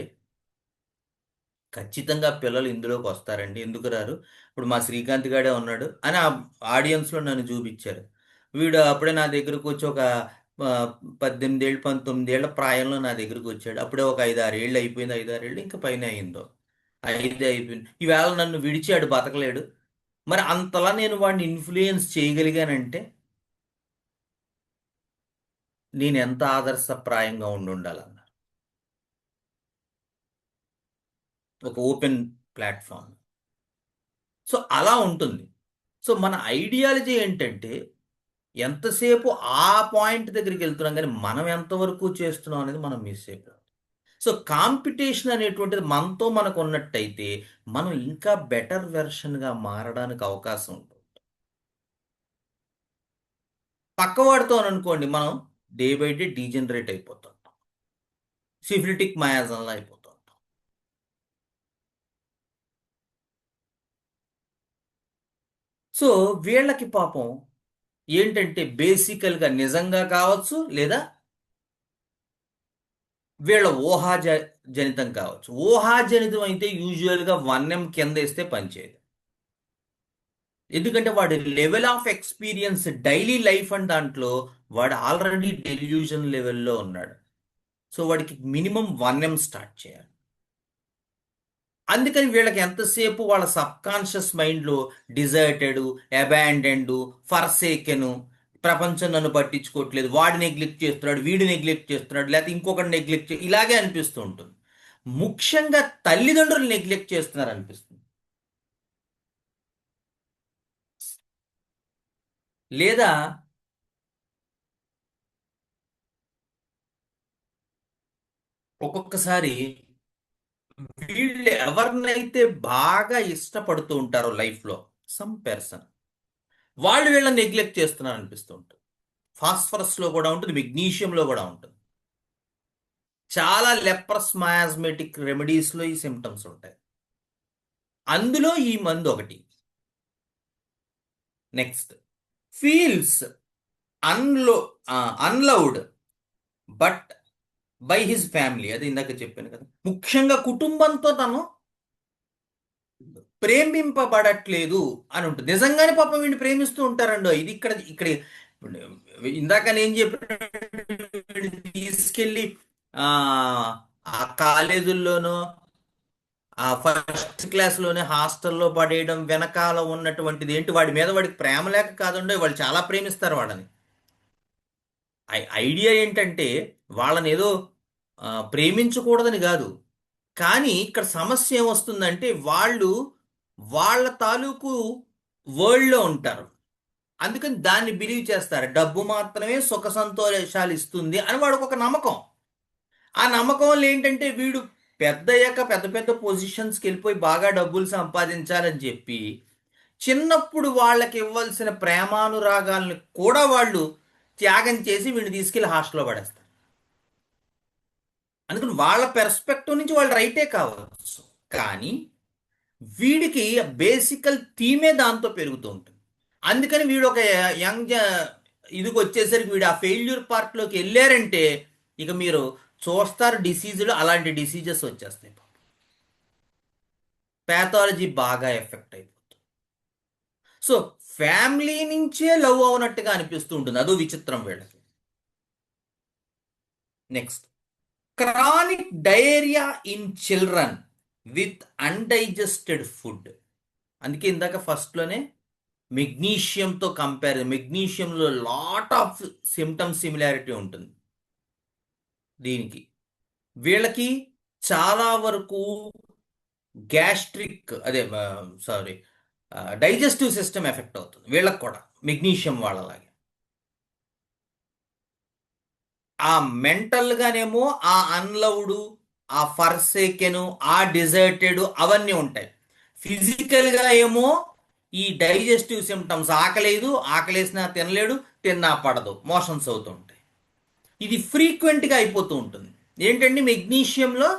ఖచ్చితంగా పిల్లలు ఇందులోకి వస్తారండి, ఎందుకు రారు. ఇప్పుడు మా శ్రీకాంత్ గాడే ఉన్నాడు అని ఆ ఆడియన్స్లో నన్ను చూపించారు. వీడు అప్పుడే నా దగ్గరకు వచ్చి ఒక ఆ, 18 ఏళ్ళు 19 ఏళ్ల ప్రాయంలో నా దగ్గరకు వచ్చాడు. అప్పుడే ఒక 5-6 ఏళ్ళు అయిపోయింది, 5-6 ఏళ్ళు ఇంకా పైన అయిందో, 5 అయిపోయింది. ఈవేళ నన్ను విడిచాడు, బతకలేడు. మరి అంతలా నేను వాడిని ఇన్ఫ్లుయెన్స్ చేయగలిగానంటే నేను ఎంత ఆదర్శప్రాయంగా ఉండాలన్న ఒక ఓపెన్ ప్లాట్ఫామ్. సో అలా ఉంటుంది. సో మన ఐడియాలజీ ఏంటంటే ఎంతసేపు ఆ పాయింట్ దగ్గరికి వెళ్తున్నాం, కానీ మనం ఎంతవరకు చేస్తున్నాం అనేది మనం మిస్ అయిపోతాం. సో కాంపిటీషన్ అనేటువంటిది మనతో మనకు ఉన్నట్టయితే మనం ఇంకా బెటర్ వెర్షన్గా మారడానికి అవకాశం ఉంటుంది. పక్కవాడితో అనుకోండి, మనం డే బై డే డీజనరేట్ అయిపోతాం, సిఫిలిటిక్ మయాజంలా అయిపోతాం. సో వీళ్ళకి పాపం ఏంటంటే బేసికల్గా నిజంగా కావచ్చు, లేదా వీళ్ళ జనితం కావచ్చు. ఊహాజనితం అయితే యూజువల్గా 1M కింద వేస్తే పనిచేయదు. ఎందుకంటే వాడి level of experience daily life and దాంట్లో వాడు ఆల్రెడీ డెల్యూజన్ లెవెల్లో ఉన్నాడు. సో వాడికి మినిమం 1M స్టార్ట్ చేయాలి. అందుకని వీళ్ళకి ఎంతసేపు వాళ్ళ సబ్ కాన్షియస్ మైండ్లో డిజర్టెడ్, అబాండెండ్, ఫర్సేకెను, ప్రపంచం నన్ను పట్టించుకోవట్లేదు, వాడు నెగ్లెక్ట్ చేస్తున్నాడు, వీడు నెగ్లెక్ట్ చేస్తున్నాడు, లేకపోతే ఇంకొకటి నెగ్లెక్ట్ ఇలాగే అనిపిస్తూ ఉంటుంది. ముఖ్యంగా తల్లిదండ్రులు నెగ్లెక్ట్ చేస్తున్నారు అనిపిస్తుంది. లేదా ఒక్కొక్కసారి వీళ్ళు ఎవరినైతే బాగా ఇష్టపడుతూ ఉంటారో లైఫ్లో సమ్ పర్సన్, వాళ్ళు వీళ్ళని నెగ్లెక్ట్ చేస్తున్నారు అనిపిస్తూ ఉంటుంది. ఫాస్ఫరస్లో కూడా ఉంటుంది, మెగ్నీషియంలో కూడా ఉంటుంది. చాలా లెప్రస్ మయాజ్మెటిక్ రెమెడీస్లో ఈ సిమ్టమ్స్ ఉంటాయి. అందులో ఈ మందు ఒకటి. నెక్స్ట్, ఫీల్స్ అన్లో unloved but by his family. అది ఇందాక చెప్పాను కదా, ముఖ్యంగా కుటుంబంతో తను ప్రేమింపబడట్లేదు అని ఉంటుంది. నిజంగానే పాపం వీడిని ప్రేమిస్తూ ఉంటారండో. ఇది ఇక్కడ ఇక్కడ ఇందాక నేను చెప్పిన తీసుకెళ్ళి ఆ ఆ కాలేజీల్లోనో ఆ ఫస్ట్ క్లాస్లోనే హాస్టల్లో పడేయడం వెనకాల ఉన్నటువంటిది ఏంటి, వాడి మీద వాడికి ప్రేమ లేక కాదండో, వాళ్ళు చాలా ప్రేమిస్తారు వాడని. ఐడియా ఏంటంటే వాళ్ళని ఏదో ప్రేమించకూడదని కాదు, కానీ ఇక్కడ సమస్య ఏమొస్తుందంటే వాళ్ళు వాళ్ళ తాలూకు వరల్డ్లో ఉంటారు. అందుకని దాన్ని బిలీవ్ చేస్తారు, డబ్బు మాత్రమే సుఖ సంతోషాలు ఇస్తుంది అని వాడికి ఒక నమ్మకం. ఆ నమ్మకం వల్ల ఏంటంటే వీడు పెద్దయ్యాక పెద్ద పెద్ద పొజిషన్స్కి వెళ్ళిపోయి బాగా డబ్బులు సంపాదించాలని చెప్పి చిన్నప్పుడు వాళ్ళకి ఇవ్వాల్సిన ప్రేమానురాగాల్ని కూడా వాళ్ళు త్యాగం చేసి వీడిని తీసుకెళ్లి హాస్టల్లో పడేస్తారు. అందుకని వాళ్ళ పెర్స్పెక్టివ్ నుంచి వాళ్ళు రైటే కావచ్చు, కానీ వీడికి బేసికల్ థీమే దాంతో పెరుగుతూ ఉంటుంది. అందుకని వీడు ఒక యంగ్ ఇదికి వచ్చేసరికి వీడు ఆ ఫెయిల్యూర్ పార్ట్లోకి వెళ్ళారంటే ఇక మీరు చూస్తారు డిసీజులు, అలాంటి డిసీజెస్ వచ్చేస్తాయి. ప్యాథాలజీ బాగా ఎఫెక్ట్ అయిపోతుంది. సో ఫ్యామిలీ నుంచే లవ్ అవునట్టుగా అనిపిస్తూ ఉంటుంది, అదో విచిత్రం వీళ్ళకి. Next, chronic diarrhoea in children with undigested food. అందుకే ఇందాక ఫస్ట్లోనే మెగ్నీషియంతో కంపేర్, మెగ్నీషియంలో లాట్ ఆఫ్ సిమ్టమ్ సిమిలారిటీ ఉంటుంది దీనికి. వీళ్ళకి చాలా వరకు గ్యాస్ట్రిక్ అదే సారీ డైజెస్టివ్ సిస్టమ్ ఎఫెక్ట్ అవుతుంది వీళ్ళకి కూడా, మెగ్నీషియం వాళ్ళలాగే. ఆ మెంటల్ గానేమో ఆ అన్లవ్డ్, ఆ ఫర్సేకెను, ఆ డిజర్టెడ్ అవన్నీ ఉంటాయి. ఫిజికల్ గా ఏమో ఈ డైజెస్టివ్ సిమ్టమ్స్, ఆకలేదు, ఆకలేసినా తినలేడు, తిన్నా పడదు, మోషన్స్ అవుతూ ఉంటాయి. ఇది ఫ్రీక్వెంట్ గా అయిపోతూ ఉంటుంది. ఏంటండి మెగ్నీషియంలో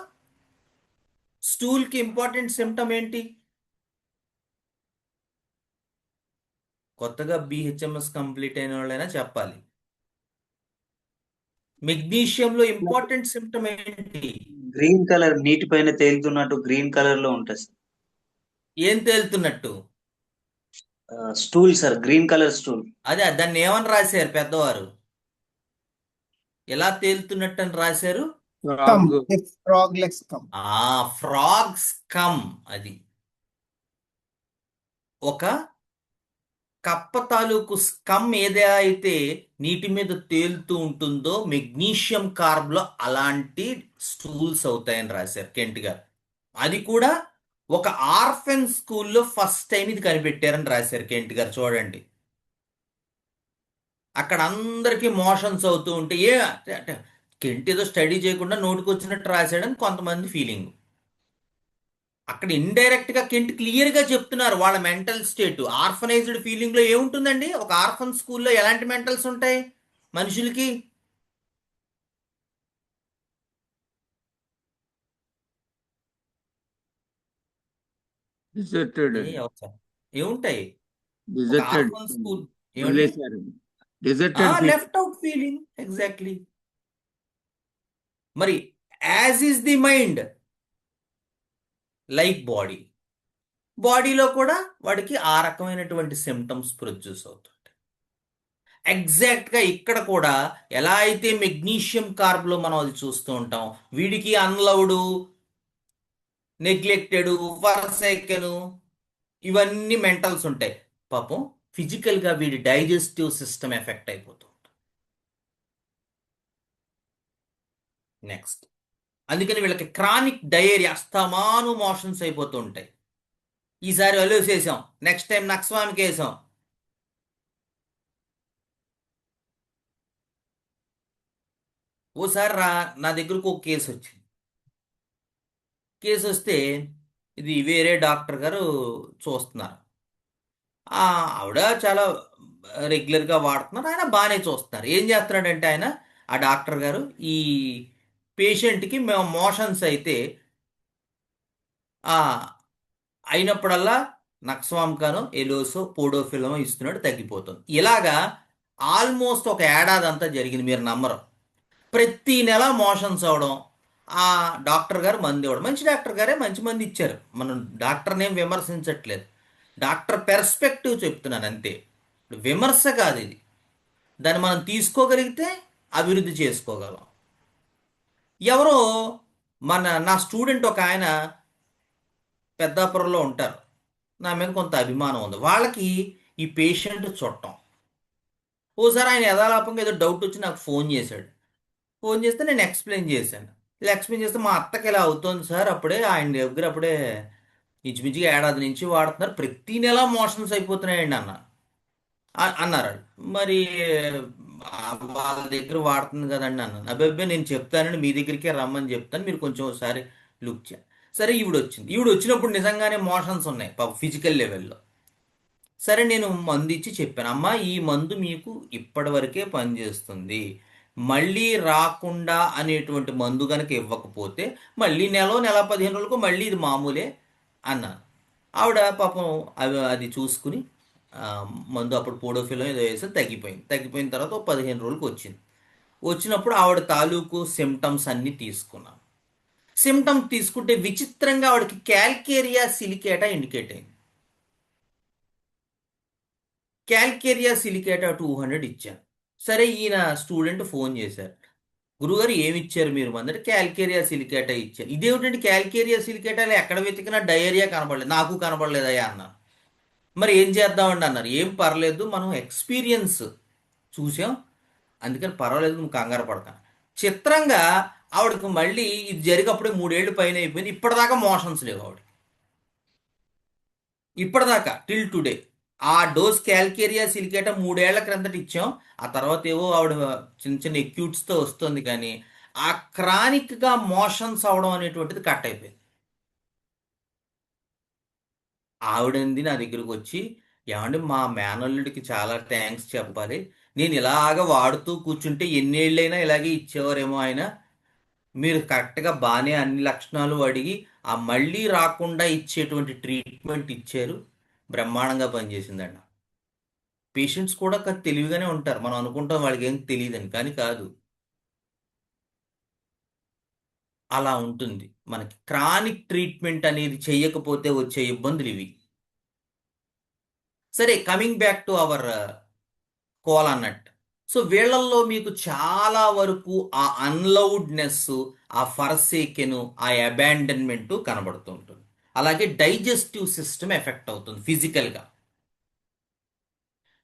స్టూల్ కి ఇంపార్టెంట్ సిమ్టమ్ ఏంటి? కొత్తగా బిహెచ్ఎంఎస్ కంప్లీట్ అయిన వాళ్ళైనా చెప్పాలి. మెగ్నీషియంలో ఇంపార్టెంట్ సిమ్టమ్ ఏంటి? గ్రీన్ కలర్ నీటి పైన తేలుతున్నట్టు గ్రీన్ కలర్ లో ఉంటుంది సార్. ఏం తేలుతున్నట్టు? Stool sir, green colour stool. అదే దాన్ని ఏమని రాశారు పెద్దవారు? ఎలా తేలుతున్నట్టు అని రాశారు? Come, if frog legs come. Frogs come. అది ఒక కప్ప తాలూకు స్కమ్ ఏదైతే నీటి మీద తేలుతూ ఉంటుందో మెగ్నీషియం కార్బ్ లో అలాంటి స్టూల్స్ అవుతాయని రాశారు కెంట్ గారు. అది కూడా ఒక ఆర్ఫెన్ స్కూల్లో ఫస్ట్ టైం ఇది కనిపెట్టారని రాశారు కెంట్ గారు. చూడండి, అక్కడ అందరికీ మోషన్స్ అవుతూ ఉంటే అంటే కెంట్ ఏదో స్టడీ చేయకుండా నోటికి వచ్చినట్టు రాశాడని కొంతమంది ఫీలింగ్. అక్కడ ఇండైరెక్ట్ గా కెంట్ క్లియర్ గా చెప్తున్నారు వాళ్ళ మెంటల్ స్టేట్. ఆర్ఫనైజ్డ్ ఫీలింగ్ లో ఏముంటుందండి? ఒక ఆర్ఫన్ స్కూల్లో ఎలాంటి మెంటల్స్ ఉంటాయి మనుషులకి? డిజర్టెడ్ ఏముంటాయి ఒక డిజర్టెడ్ ఆర్ఫన్ స్కూల్? వదిలేశారు. Deserted left out feeling, exactly. మరి as is the mind like body, బాడీలో కూడా వాడికి ఆ రకమైనటువంటి సిమ్టమ్స్ ప్రొడ్యూస్ అవుతుంటాయి. ఎగ్జాక్ట్ గా ఇక్కడ కూడా ఎలా అయితే మెగ్నీషియం కార్బ్ లో మనం అది చూస్తూ ఉంటాం, వీడికి అన్లవ్డ్, నెగ్లెక్టెడ్, ఫర్సేకెను ఇవన్నీ మెంటల్స్ ఉంటాయి. పాపం ఫిజికల్ గా వీడి డైజెస్టివ్ సిస్టమ్ ఎఫెక్ట్ అయిపోతుంది. నెక్స్ట్, అందుకని వీళ్ళకి క్రానిక్ డయేరియా, అస్తమాను మోషన్స్ అయిపోతూ ఉంటాయి. ఈసారి వదిలేసేసాం, నెక్స్ట్ టైం నక్స్వామికి వేసాం. ఓసారి నా దగ్గరకు ఒక కేసు వచ్చింది. కేసు వస్తే ఇది వేరే డాక్టర్ గారు చూస్తున్నారు. ఆవిడ చాలా రెగ్యులర్గా వాడుతున్నారు, ఆయన బాగానే చూస్తున్నారు. ఏం చేస్తున్నాడంటే ఆయన, ఆ డాక్టర్ గారు, ఈ పేషెంట్కి మేము మోషన్స్ అయితే అయినప్పుడల్లా నక్స్వామ్కానో ఎలోసో పోడోఫిలమో ఇస్తున్నాడు, తగ్గిపోతుంది. ఇలాగా ఆల్మోస్ట్ ఒక ఏడాది అంతా జరిగింది. మీరు నమ్మరు. ప్రతి నెల మోషన్స్ అవడం, ఆ డాక్టర్ గారు మంది ఇవ్వడం. మంచి డాక్టర్ గారే మంచి మంది ఇచ్చారు, మనం డాక్టర్ని ఏం విమర్శించట్లేదు, డాక్టర్ పెర్స్పెక్టివ్ చెప్తున్నాను అంతే. విమర్శ కాదు ఇది. దాన్ని మనం తీసుకోగలిగితే అభివృద్ధి చేసుకోగలం. ఎవరో నా స్టూడెంట్ ఒక ఆయన పెద్దాపురంలో ఉంటారు, నా మీద కొంత అభిమానం ఉంది. వాళ్ళకి ఈ పేషెంట్ చుట్టం. ఓసారి ఆయన యథాలాపంగా ఏదో డౌట్ వచ్చి నాకు ఫోన్ చేశాడు. ఫోన్ చేస్తే నేను ఎక్స్ప్లెయిన్ చేశాను. ఇలా ఎక్స్ప్లెయిన్ చేస్తే, మా అత్తకి ఇలా అవుతుంది సార్, అప్పుడే ఆయన దగ్గర అప్పుడే ఇంచుమించుగా ఏడాది నుంచి వాడుతున్నారు, ప్రతి నెల మోషన్స్ అయిపోతున్నాయండి అన్నారు. మరి వాళ్ళ దగ్గర వాడుతుంది కదండి అన్నాను. అబ్బాయి నేను చెప్తానండి, మీ దగ్గరికే రమ్మని చెప్తాను, మీరు కొంచెం ఒకసారి లుక్ చేయండి. సరే, ఈవిడ వచ్చినప్పుడు నిజంగానే మోషన్స్ ఉన్నాయి ఫిజికల్ లెవెల్లో. సరే, నేను మందు ఇచ్చి చెప్పాను, అమ్మా ఈ మందు మీకు ఇప్పటి వరకే పనిచేస్తుంది, మళ్ళీ రాకుండా అనేటువంటి మందు కనుక ఇవ్వకపోతే మళ్ళీ నెల 15 రోజులకు మళ్ళీ ఇది మామూలే అన్నాను. ఆవిడ పాపం అది చూసుకుని మందు అప్పుడు పోడోఫిలం ఏదో వేస్తే తగ్గిపోయిన తర్వాత 15 రోజులకు వచ్చింది. వచ్చినప్పుడు ఆవిడ తాలూకు సిమ్టమ్స్ అన్నీ తీసుకున్నాను. సిమ్టమ్స్ తీసుకుంటే విచిత్రంగా ఆవిడకి క్యాల్కేరియా సిలికేటా ఇండికేట్ అయింది. క్యాల్కేరియా సిలికేటా 200 ఇచ్చాను. సరే, ఈయన స్టూడెంట్ ఫోన్ చేశారు, గురుగారు ఏమి ఇచ్చారు మీరు అంటే క్యాల్కేరియా సిలికేటా ఇచ్చారు. ఇదేమిటంటే క్యాల్కేరియా సిలికేటాలు ఎక్కడ వెతికినా డయేరియా కనబడలేదు, నాకు కనబడలేదయ్యా అన్నారు. మరి ఏం చేద్దామండి అన్నారు. ఏం పర్లేదు, మనం ఎక్స్పీరియన్స్ చూసాం, అందుకని పర్వాలేదు, నువ్వు కంగారు పడతాను. చిత్రంగా ఆవిడకు మళ్ళీ ఇది జరిగప్పుడే 3 ఏళ్ళు పైన అయిపోయింది. ఇప్పటిదాకా మోషన్స్ లేవు ఆవిడ, ఇప్పటిదాకా టిల్ టుడే. ఆ డోస్ క్యాల్కేరియా సిలికేటా 3 ఏళ్ల క్రిందట ఇచ్చాం. ఆ తర్వాత ఏవో ఆవిడ చిన్న చిన్న ఎక్యూట్స్తో వస్తుంది, కానీ ఆ క్రానిక్గా మోషన్స్ అవడం అనేటువంటిది కట్ అయిపోయింది. ఆవిడంది నా దగ్గరకు వచ్చి, ఏమండి మా మేనల్లుడికి చాలా థ్యాంక్స్ చెప్పాలి, నేను ఇలాగ వాడుతూ కూర్చుంటే ఎన్నేళ్ళైనా ఇలాగే ఇచ్చేవారేమో ఆయన, మీరు కరెక్ట్గా బాగానే అన్ని లక్షణాలు అడిగి ఆ మళ్ళీ రాకుండా ఇచ్చేటువంటి ట్రీట్మెంట్ ఇచ్చారు, బ్రహ్మాండంగా పనిచేసిందండి. పేషెంట్స్ కూడా తెలివిగానే ఉంటారు, మనం అనుకుంటాం వాళ్ళకి ఏం తెలియదని, కానీ కాదు. అలా ఉంటుంది మనకి. క్రానిక్ ట్రీట్మెంట్ అనేది చెయ్యకపోతే వచ్చే ఇబ్బందులు ఇవి. సరే, coming back to our kola nut. So వీళ్ళల్లో మీకు చాలా వరకు ఆ అన్లౌడ్నెస్, ఆ ఫర్సేకెను, ఆ అబాండన్మెంట్ కనబడుతూ ఉంటుంది. అలాగే డైజెస్టివ్ సిస్టమ్ ఎఫెక్ట్ అవుతుంది ఫిజికల్గా.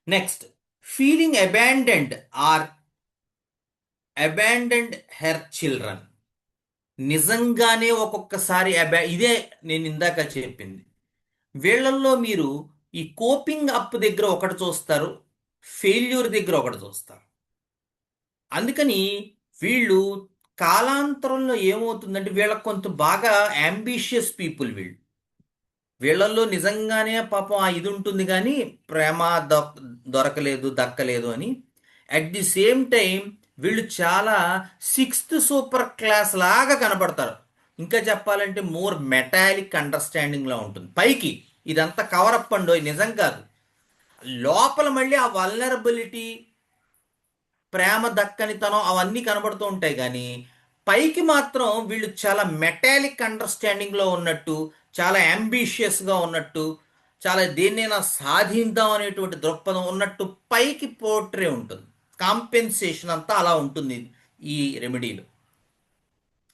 Next, feeling abandoned or abandoned her children. నిజంగానే ఒక్కొక్కసారి ఇదే నేను ఇందాక చెప్పింది. వీళ్ళల్లో మీరు ఈ కోపింగ్ అప్ దగ్గర ఒకటి చూస్తారు, ఫెయిల్యూర్ దగ్గర ఒకటి చూస్తారు. అందుకని వీళ్ళు కాలాంతరంలో ఏమవుతుందంటే వీళ్ళకి కొంత బాగా అంబిషియస్ పీపుల్ వీళ్ళల్లో నిజంగానే పాపం ఆ ఇది ఉంటుంది, కానీ ప్రేమ దొరకలేదు, దక్కలేదు అని. అట్ ది సేమ్ టైం వీళ్ళు చాలా 6th సూపర్ క్లాస్ లాగా కనబడతారు. ఇంకా చెప్పాలంటే మోర్ మెటాలిక్ అండర్స్టాండింగ్లో ఉంటుంది. పైకి ఇదంతా కవరప్ అండో, నిజం కాదు. లోపల మళ్ళీ ఆ వల్నరబిలిటీ, ప్రేమ దక్కనితనం అవన్నీ కనబడుతూ ఉంటాయి, కానీ పైకి మాత్రం వీళ్ళు చాలా మెటాలిక్ అండర్స్టాండింగ్లో ఉన్నట్టు, చాలా అంబిషియస్గా ఉన్నట్టు, చాలా దేన్నైనా సాధిద్దాం అనేటువంటి దృక్పథం ఉన్నట్టు పైకి పోర్ట్రే ఉంటుంది. కాంపెన్సేషన్ అంతా అలా ఉంటుంది ఈ రెమెడీలో.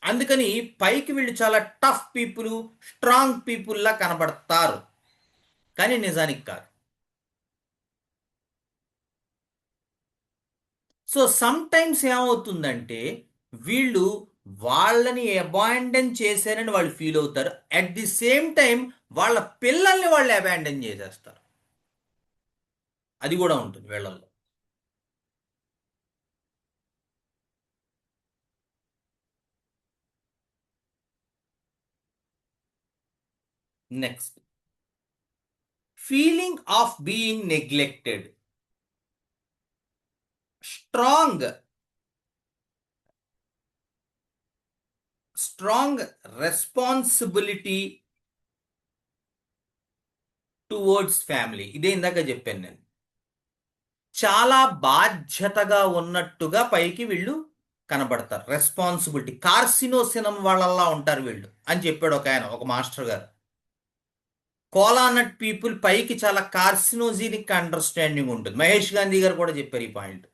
అందుకని పైకి వీళ్ళు చాలా టఫ్ పీపుల్, స్ట్రాంగ్ పీపుల్లా కనబడతారు, కానీ నిజానికి కాదు. సో సమ్ టైమ్స్ ఏమవుతుందంటే వీళ్ళు వాళ్ళని అబాండన్ చేశారని వాళ్ళు ఫీల్ అవుతారు. అట్ ది సేమ్ టైం వాళ్ళ పిల్లల్ని వాళ్ళు అబాండన్ చేసేస్తారు. అది కూడా ఉంటుంది వీళ్ళల్లో. Next, feeling of being neglected. Strong responsibility towards family. ఇదే ఇందాక చెప్పాను నేను. చాలా బాధ్యతగా ఉన్నట్టుగా పైకి వీళ్ళు కనబడతారు. రెస్పాన్సిబిలిటీ, కార్సినోసినం వాళ్ళల్లా ఉంటారు వీళ్ళు అని చెప్పాడు ఒక మాస్టర్ గారు. కోలానట్ పీపుల్ పైకి చాలా కార్సినోజెనిక్ అండర్స్టాండింగ్ ఉంటుంది. మహేష్ గాంధీ గారు కూడా చెప్పారు ఈ పాయింట్.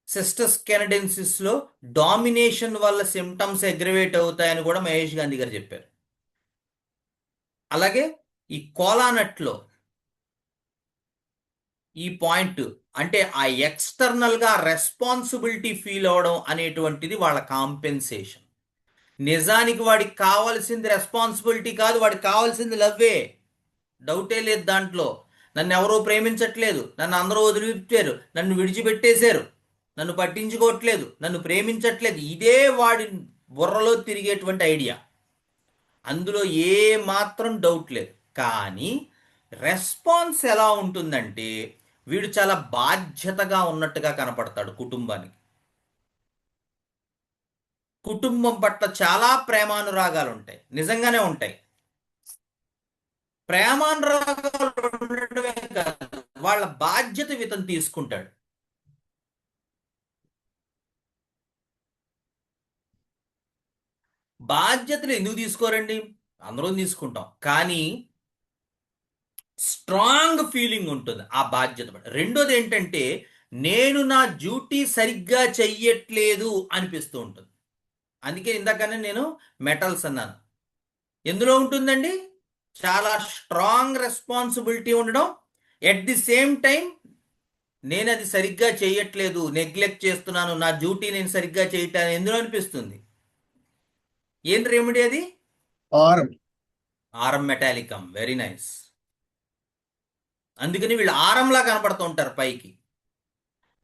సిస్టస్ కెనడెన్సిస్ లో డామినేషన్ వల్ల సిమ్టమ్స్ అగ్రవేట్ అవుతాయని కూడా మహేష్ గాంధీ గారు చెప్పారు. అలాగే ఈ కోలానట్లో ఈ పాయింట్ అంటే ఆ ఎక్స్టర్నల్ గా రెస్పాన్సిబిలిటీ ఫీల్ అవడం అనేటువంటిది వాళ్ళ కాంపెన్సేషన్. నిజానికి వాడికి కావాల్సింది రెస్పాన్సిబిలిటీ కాదు, వాడికి కావాల్సింది లవ్వే, డౌటే లేదు దాంట్లో. నన్ను ఎవరూ ప్రేమించట్లేదు, నన్ను అందరూ వదిలిపెట్టారు, నన్ను విడిచిపెట్టేశారు, నన్ను పట్టించుకోవట్లేదు, నన్ను ప్రేమించట్లేదు, ఇదే వాడి బుర్రలో తిరిగేటువంటి ఐడియా. అందులో ఏ మాత్రం డౌట్ లేదు. కానీ రెస్పాన్స్ ఎలా ఉంటుందంటే వీడు చాలా బాధ్యతగా ఉన్నట్టుగా కనపడతాడు కుటుంబానికి. కుటుంబం పట్ల చాలా ప్రేమానురాగాలు ఉంటాయి, నిజంగానే ఉంటాయి. ప్రేమానురాగాలు ఉండటమే కాదు, వాళ్ళ బాధ్యత ఇతను తీసుకుంటాడు. బాధ్యతలు ఎందుకు తీసుకోరండి? అందరం తీసుకుంటాం, కానీ స్ట్రాంగ్ ఫీలింగ్ ఉంటుంది ఆ బాధ్యత. రెండోది ఏంటంటే నేను నా డ్యూటీ సరిగ్గా చెయ్యట్లేదు అనిపిస్తూ ఉంటుంది. అందుకే ఇందాకనే నేను మెటల్స్ అన్నాను. ఎందులో ఉంటుందండి? చాలా స్ట్రాంగ్ రెస్పాన్సిబిలిటీ ఉండడం, ఎట్ ది సేమ్ టైం నేను అది సరిగ్గా చేయట్లేదు, నెగ్లెక్ట్ చేస్తున్నాను, నా డ్యూటీ నేను సరిగ్గా చేయటాను ఎందులో అనిపిస్తుంది? ఏం రెమెడీ అది? Aurum. Aurum metallicum. Very nice. అందుకని వీళ్ళు ఆరంలా కనపడుతూ ఉంటారు పైకి.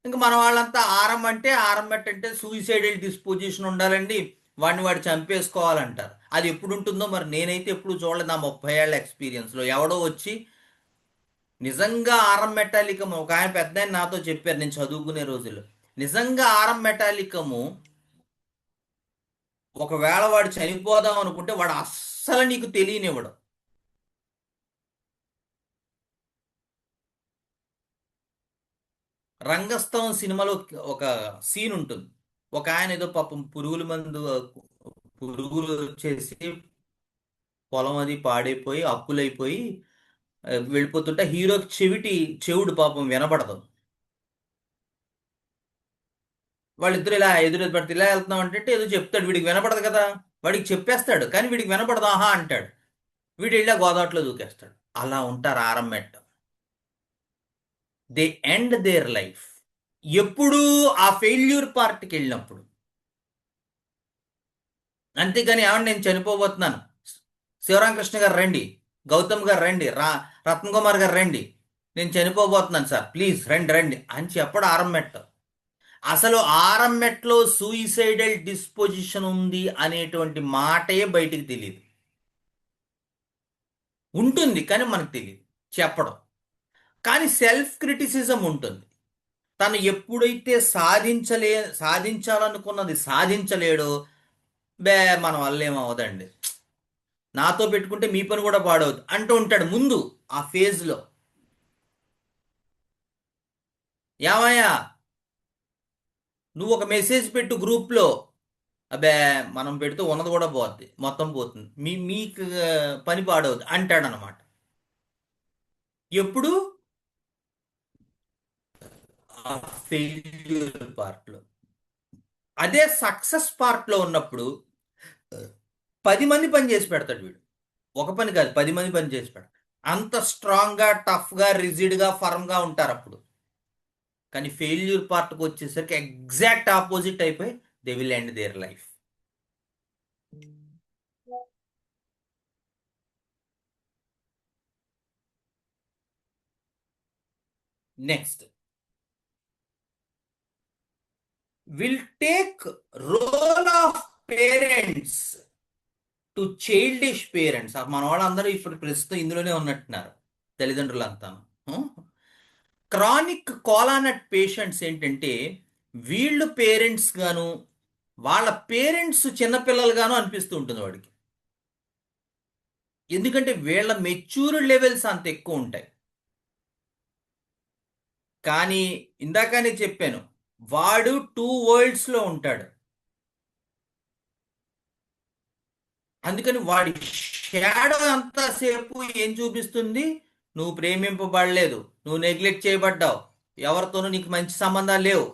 ఇంకా మన వాళ్ళంతా ఆరం అంటే ఆరం మెట్ అంటే సూయిసైడల్ డిస్పోజిషన్ ఉండాలండి, వాడిని వాడు చంపేసుకోవాలంటారు. అది ఎప్పుడు ఉంటుందో మరి నేనైతే ఎప్పుడు చూడలేదు నా 30 ఏళ్ల ఎక్స్పీరియన్స్లో. ఎవడో వచ్చి నిజంగా ఆరం మెటాలికము, ఒక ఆయన పెద్ద ఆయన నాతో చెప్పారు నేను చదువుకునే రోజుల్లో, నిజంగా ఆరం మెటాలికము ఒకవేళ వాడు చనిపోదాం అనుకుంటే వాడు అస్సలు నీకు తెలియనివ్వడు. రంగస్థలం సినిమాలో ఒక సీన్ ఉంటుంది. ఒక ఆయన ఏదో పాపం పురుగులు వచ్చేసి పొలం అది పాడైపోయి అప్పులైపోయి వెళ్ళిపోతుంటే హీరోకి చెవుడు పాపం వినపడదు. వాళ్ళిద్దరు ఇలా ఎదురు పడితే ఇలా వెళ్తున్నాం అంటే ఏదో చెప్తాడు, వీడికి వినపడదు కదా, వాడికి చెప్పేస్తాడు కానీ వీడికి వినపడదు, ఆహా అంటాడు. వీడు ఇలా గోదావరిలో దూకేస్తాడు. అలా ఉంటారు ఆరం మెట్ట. దే ఎండ్ దేర్ లైఫ్ ఎప్పుడు ఆ ఫెయిల్యూర్ పార్ట్కి వెళ్ళినప్పుడు. అంతేగాని ఏమన్నా నేను చనిపోబోతున్నాను, శివరామకృష్ణ గారు రండి, గౌతమ్ గారు రండి, రత్న కుమార్ గారు రండి, నేను చనిపోబోతున్నాను సార్ ప్లీజ్ రండి రండి అని చెప్పడం ఆరం మెట్ట. అసలు ఆరం మెట్లో సూయిసైడల్ డిస్పోజిషన్ ఉంది అనేటువంటి మాటే బయటికి తెలియదు. ఉంటుంది కానీ మనకు తెలియదు చెప్పడం. కానీ సెల్ఫ్ క్రిటిసిజం ఉంటుంది. తను ఎప్పుడైతే సాధించాలనుకున్నది సాధించలేడో, మన వల్ల ఏమవదండి, నాతో పెట్టుకుంటే మీ పని కూడా పాడవద్దు అంటూ ఉంటాడు ముందు ఆ ఫేజ్లో. ఏమయ్యా నువ్వు ఒక మెసేజ్ పెట్టు గ్రూప్లో, అబ్బే మనం పెడితే ఉన్నది కూడా పోద్ది, మొత్తం పోతుంది, మీకు పని పాడవద్దు అంటాడనమాట. ఎప్పుడు ఆ ఫెయిల్యూర్ పార్ట్లో. అదే సక్సెస్ పార్ట్లో ఉన్నప్పుడు 10 మంది పని చేసి పెడతాడు వీడు. ఒక పని కాదు 10 మంది పని చేసి పెడతాడు. అంత స్ట్రాంగ్గా, టఫ్గా, రిజిడ్గా, ఫర్మ్గా ఉంటారు అప్పుడు. కానీ ఫెయిల్యూర్ పార్ట్కి వచ్చేసరికి ఎగ్జాక్ట్ ఆపోజిట్ అయిపోయి they will end their life. Next will take role of parents to childish parents. మన వాళ్ళందరూ ఇప్పుడు ప్రస్తుతం ఇందులోనే ఉన్నట్టున్నారు తల్లిదండ్రులంతా. క్రానిక్ కోలానట్ పేషెంట్స్ ఏంటంటే వీళ్ళు పేరెంట్స్ గాను వాళ్ళ పేరెంట్స్ చిన్నపిల్లలు గాను అనిపిస్తూ ఉంటుంది వాడికి. ఎందుకంటే వీళ్ళ మెచ్యూర్ లెవెల్స్ అంత ఎక్కువ ఉంటాయి. కానీ ఇందాకనే చెప్పాను, వాడు 2 వరల్డ్స్లో ఉంటాడు. అందుకని వాడి షాడో అంతసేపు ఏం చూపిస్తుంది? నువ్వు ప్రేమింపబడలేదు, నువ్వు నెగ్లెక్ట్ చేయబడ్డావు, ఎవరితోనూ నీకు మంచి సంబంధాలు లేవు,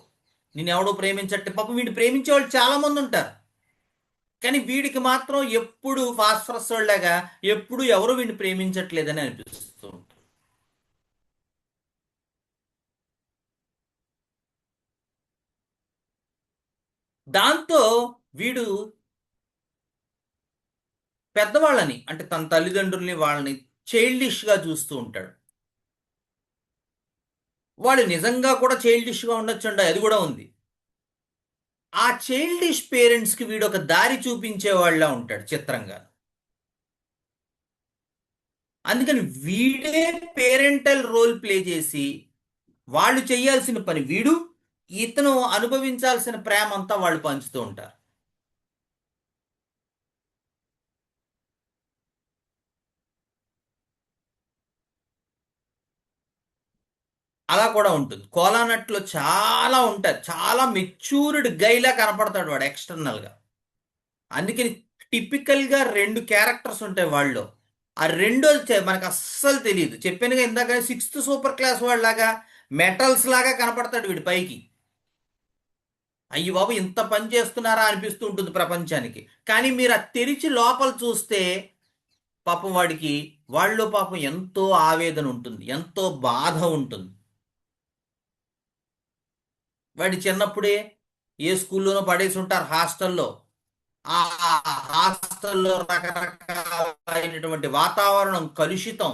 నేను ఎవడో ప్రేమించట్టే. పాపం వీడిని ప్రేమించే వాళ్ళు చాలా మంది ఉంటారు. కానీ వీడికి మాత్రం ఎప్పుడు ఫాస్ఫరస్ లాగా ఎప్పుడు ఎవరు వీడిని ప్రేమించట్లేదని అనిపిస్తూ ఉంటుంది. దాంతో వీడు పెద్దవాళ్ళని అంటే తన తల్లిదండ్రుల్ని వాళ్ళని చైల్డిష్గా చూస్తూ ఉంటాడు. వాళ్ళు నిజంగా కూడా చైల్డిష్గా ఉండొచ్చుండ, అది కూడా ఉంది. ఆ చైల్డిష్ పేరెంట్స్కి వీడు ఒక దారి చూపించేవాళ్ళ ఉంటాడు చిత్రంగా. అందుకని వీడే పేరెంటల్ రోల్ ప్లే చేసి వాళ్ళు చేయాల్సిన పని వీడు, ఇతను అనుభవించాల్సిన ప్రేమ అంతా వాళ్ళు పంచుతూ ఉంటారు. అలా కూడా ఉంటుంది. కోలానట్లో చాలా ఉంటారు, చాలా మెచ్యూర్డ్ గైలా కనపడతాడు వాడు ఎక్స్టర్నల్గా. అందుకని టిపికల్గా 2 క్యారెక్టర్స్ ఉంటాయి వాళ్ళు. ఆ రెండో మనకు అస్సలు తెలియదు. చెప్పానుగా ఇందాక 6th సూపర్ క్లాస్ వాళ్ళలాగా మెటల్స్ లాగా కనపడతాడు వీడి పైకి. అయ్యి బాబు ఇంత పని చేస్తున్నారా అనిపిస్తూ ఉంటుంది ప్రపంచానికి. కానీ మీరు అది తెరిచి లోపల చూస్తే పాపం వాళ్ళు పాపం ఎంతో ఆవేదన ఉంటుంది, ఎంతో బాధ ఉంటుంది. వాడి చిన్నప్పుడే ఏ స్కూల్లోనో పడేసి ఉంటారు హాస్టల్లో. ఆ హాస్టల్లో రకరకాలైనటువంటి వాతావరణం కలుషితం,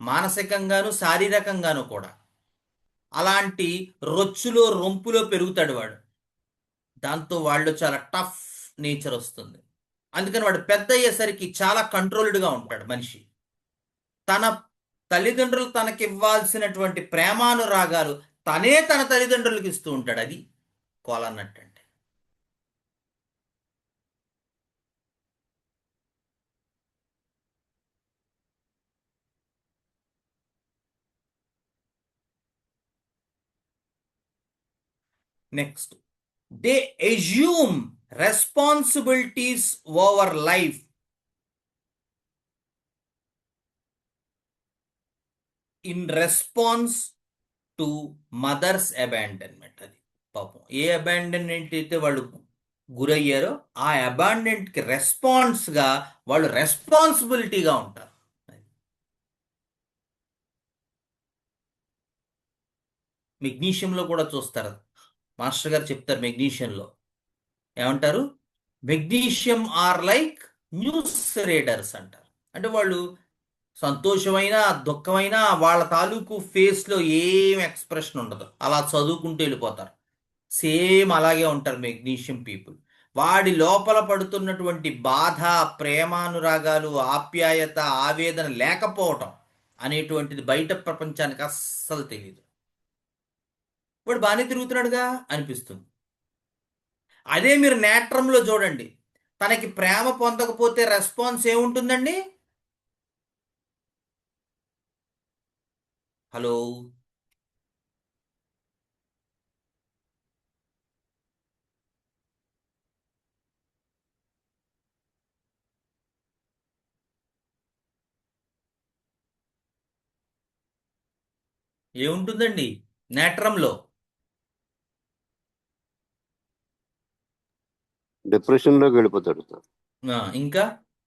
మానసికంగాను శారీరకంగాను కూడా. అలాంటి రొచ్చులో రొంపులో పెరుగుతాడు వాడు. దాంతో వాళ్ళు చాలా టఫ్ నేచర్ వస్తుంది. అందుకని వాడు పెద్ద అయ్యేసరికి చాలా కంట్రోల్డ్గా ఉంటాడు మనిషి. తన తల్లిదండ్రులు తనకి ఇవ్వాల్సినటువంటి ప్రేమానురాగాలు తనే తన తల్లిదండ్రులకు ఇస్తూ ఉంటాడు. అది కోలన్నట్టు. Next, they assume responsibilities over life in response to mother's abandonment. అది పాపం ఏ అబాండన్మెంట్ అయితే వాళ్ళు గురయ్యారో ఆ అబాండన్మెంట్కి రెస్పాన్స్గా వాళ్ళు రెస్పాన్సిబిలిటీగా ఉంటారు. మెగ్నీషియంలో కూడా చూస్తారు. మాస్టర్ గారు చెప్తారు మెగ్నీషియంలో ఏమంటారు, magnesium or like news readers అంటారు. అంటే వాళ్ళు సంతోషమైన దుఃఖమైన వాళ్ళ తాలూకు ఫేస్లో ఏం ఎక్స్ప్రెషన్ ఉండదు, అలా చదువుకుంటూ వెళ్ళిపోతారు. సేమ్ అలాగే ఉంటారు మెగ్నీషియం పీపుల్. వాడి లోపల పడుతున్నటువంటి బాధ, ప్రేమానురాగాలు, ఆప్యాయత, ఆవేదన లేకపోవటం అనేటువంటిది బయట ప్రపంచానికి అస్సలు తెలియదు. వాడు బాగానే తిరుగుతున్నాడుగా అనిపిస్తుంది. అదే మీరు నేట్రంలో చూడండి, తనకి ప్రేమ పొందకపోతే రెస్పాన్స్ ఏముంటుందండి? హలో, ఏముంటుందండి నేట్రంలో? డిప్రెషన్లోకి వెళ్ళిపోతాడు సార్. ఇంకా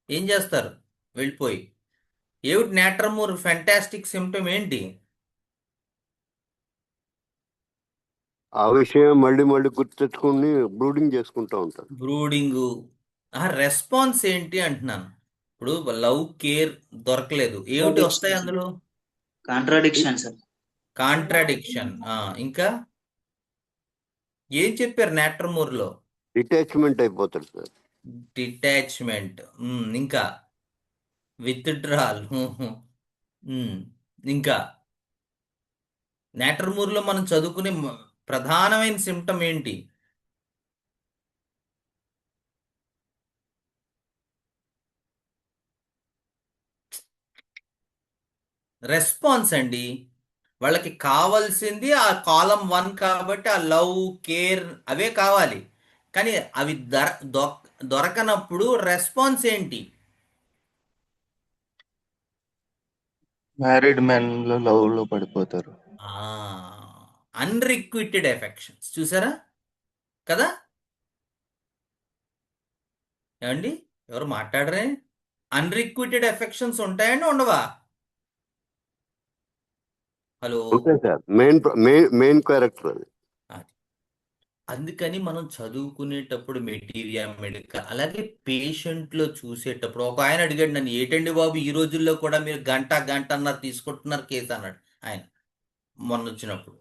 ఏం చేస్తారు వెళ్ళిపోయి? ఏమిటి నేట్రమ్ ఫెంటాస్టిక్ సిమ్టమ్ ఏంటి? ఆ విషయం మళ్ళీ మళ్ళీ గుర్తు తెచ్చుకుని బ్రూడింగ్ చేసుకుంటూ ఉంటారు. బ్రూడింగు. రెస్పాన్స్ ఏంటి అంటున్నాను. ఇప్పుడు లవ్, కేర్ దొరకలేదు, ఏమిటి వస్తాయి అందులో? Contradiction sir. కాంట్రాడిక్షన్. ఇంకా ఏం చెప్పారు నేట్రమూర్లో? డిటాచ్మెంట్ అయిపోతాడు సార్. డిటాచ్మెంట్. ఇంకా విత్డ్రాల్. ఇంకా నేట్రమూర్లో మనం చదువుకునే ప్రధానమైన సిమ్టమ్ ఏంటి? రెస్పాన్స్ అండి. వాళ్ళకి కావాల్సింది ఆ కాలం 1 కాబట్టి ఆ లవ్, కేర్ అవే కావాలి. కానీ అవి దొరకనప్పుడు రెస్పాన్స్ ఏంటి? మ్యారీడ్ మెన్ లో లవ్ లో పడిపోతారు. అన్రిక్విటెడ్ ఎఫెక్షన్స్. చూసారా కదా? ఏమండి, ఎవరు మాట్లాడరే? అన్రిక్విటెడ్ ఎఫెక్షన్స్ ఉంటాయండి, ఉండవా? హలో, ఉంటాయి సార్. మెయిన్ క్యారెక్టర్ అది. అందుకని మనం చదువుకునేటప్పుడు మెటీరియల్ మెడికల్, అలాగే పేషెంట్లో చూసేటప్పుడు ఒక ఆయన అడిగాడు నన్ను, ఏటండి బాబు ఈ రోజుల్లో కూడా మీరు గంటన్నర తీసుకుంటున్నారు కేసు అన్నాడు ఆయన మొన్న వచ్చినప్పుడు.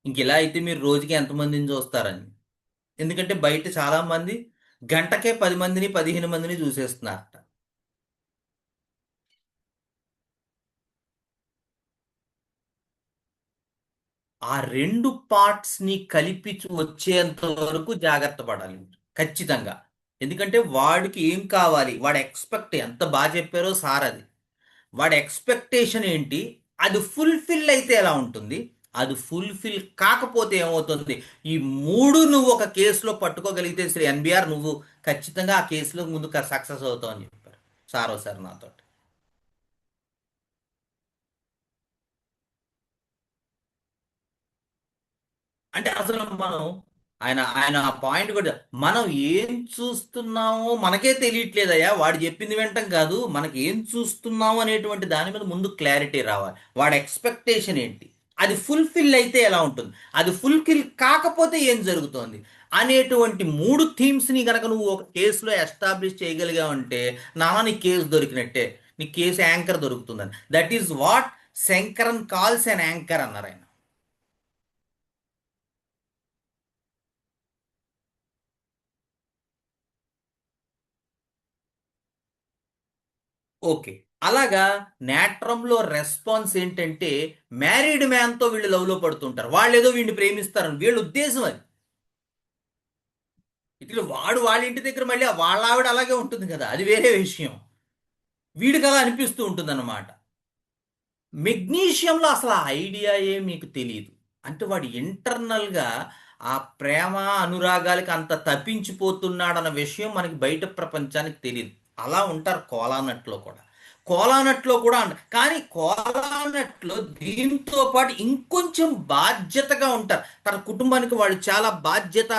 ఇంక ఇలా అయితే మీరు రోజుకి ఎంతమందిని చూస్తారని. ఎందుకంటే బయట చాలామంది గంటకే 10 మందిని 15 మందిని చూసేస్తున్నారట. ఆ 2 పార్ట్స్ని కలిపి వచ్చేంత వరకు జాగ్రత్త పడాలి ఖచ్చితంగా. ఎందుకంటే వాడికి ఏం కావాలి, వాడి ఎక్స్పెక్ట్, ఎంత బాగా చెప్పారో సార్ అది. వాడి ఎక్స్పెక్టేషన్ ఏంటి, అది ఫుల్ఫిల్ అయితే ఎలా ఉంటుంది, అది ఫుల్ఫిల్ కాకపోతే ఏమవుతుంది. ఈ 3 నువ్వు ఒక కేసులో పట్టుకోగలిగితే శ్రీ ఎన్బిఆర్ నువ్వు ఖచ్చితంగా ఆ కేసులో ముందు సక్సెస్ అవుతావు అని చెప్పారు సార్ ఒకసారి నాతో. అంటే అసలు మనం ఆయన ఆయన ఆ పాయింట్ కూడా, మనం ఏం చూస్తున్నామో మనకే తెలియట్లేదయ్యా, వాడు చెప్పింది వింటాం కాదు, మనకి ఏం చూస్తున్నాము అనేటువంటి దాని మీద ముందు క్లారిటీ రావాలి. వాడి ఎక్స్పెక్టేషన్ ఏంటి అది ఫుల్ఫిల్ అయితే ఎలా ఉంటుంది, అది ఫుల్ఫిల్ కాకపోతే ఏం జరుగుతోంది అనేటువంటి 3 థీమ్స్ని కనుక నువ్వు ఒక కేసులో ఎస్టాబ్లిష్ చేయగలిగావంటే నాన్న నీ కేసు దొరికినట్టే, నీ కేసు యాంకర్ దొరుకుతుందని. That is what Shankaran calls an anchor అన్నారు ఆయన. ఓకే, అలాగా నేట్రంలో రెస్పాన్స్ ఏంటంటే మ్యారీడ్ మ్యాన్తో వీళ్ళు లవ్లో పడుతుంటారు, వాళ్ళు ఏదో వీడిని ప్రేమిస్తారని వీళ్ళ ఉద్దేశం అది. ఇట్లా వాడు వాళ్ళ ఇంటి దగ్గర మళ్ళీ వాళ్ళ ఆవిడ అలాగే ఉంటుంది కదా, అది వేరే విషయం. వీడికి అలా అనిపిస్తూ ఉంటుంది అన్నమాట. మెగ్నీషియంలో అసలు ఆ ఐడియాయే మీకు తెలియదు. అంటే వాడు ఇంటర్నల్గా ఆ ప్రేమ అనురాగాలకి అంత తప్పించిపోతున్నాడన్న విషయం మనకి బయట ప్రపంచానికి తెలియదు. అలా ఉంటారు కోలానట్లో కూడా. కోలానట్లో కూడా కానీ కోలానట్లో దీంతో పాటు ఇంకొంచెం బాధ్యతగా ఉంటారు. తన కుటుంబానికి వాళ్ళు చాలా బాధ్యత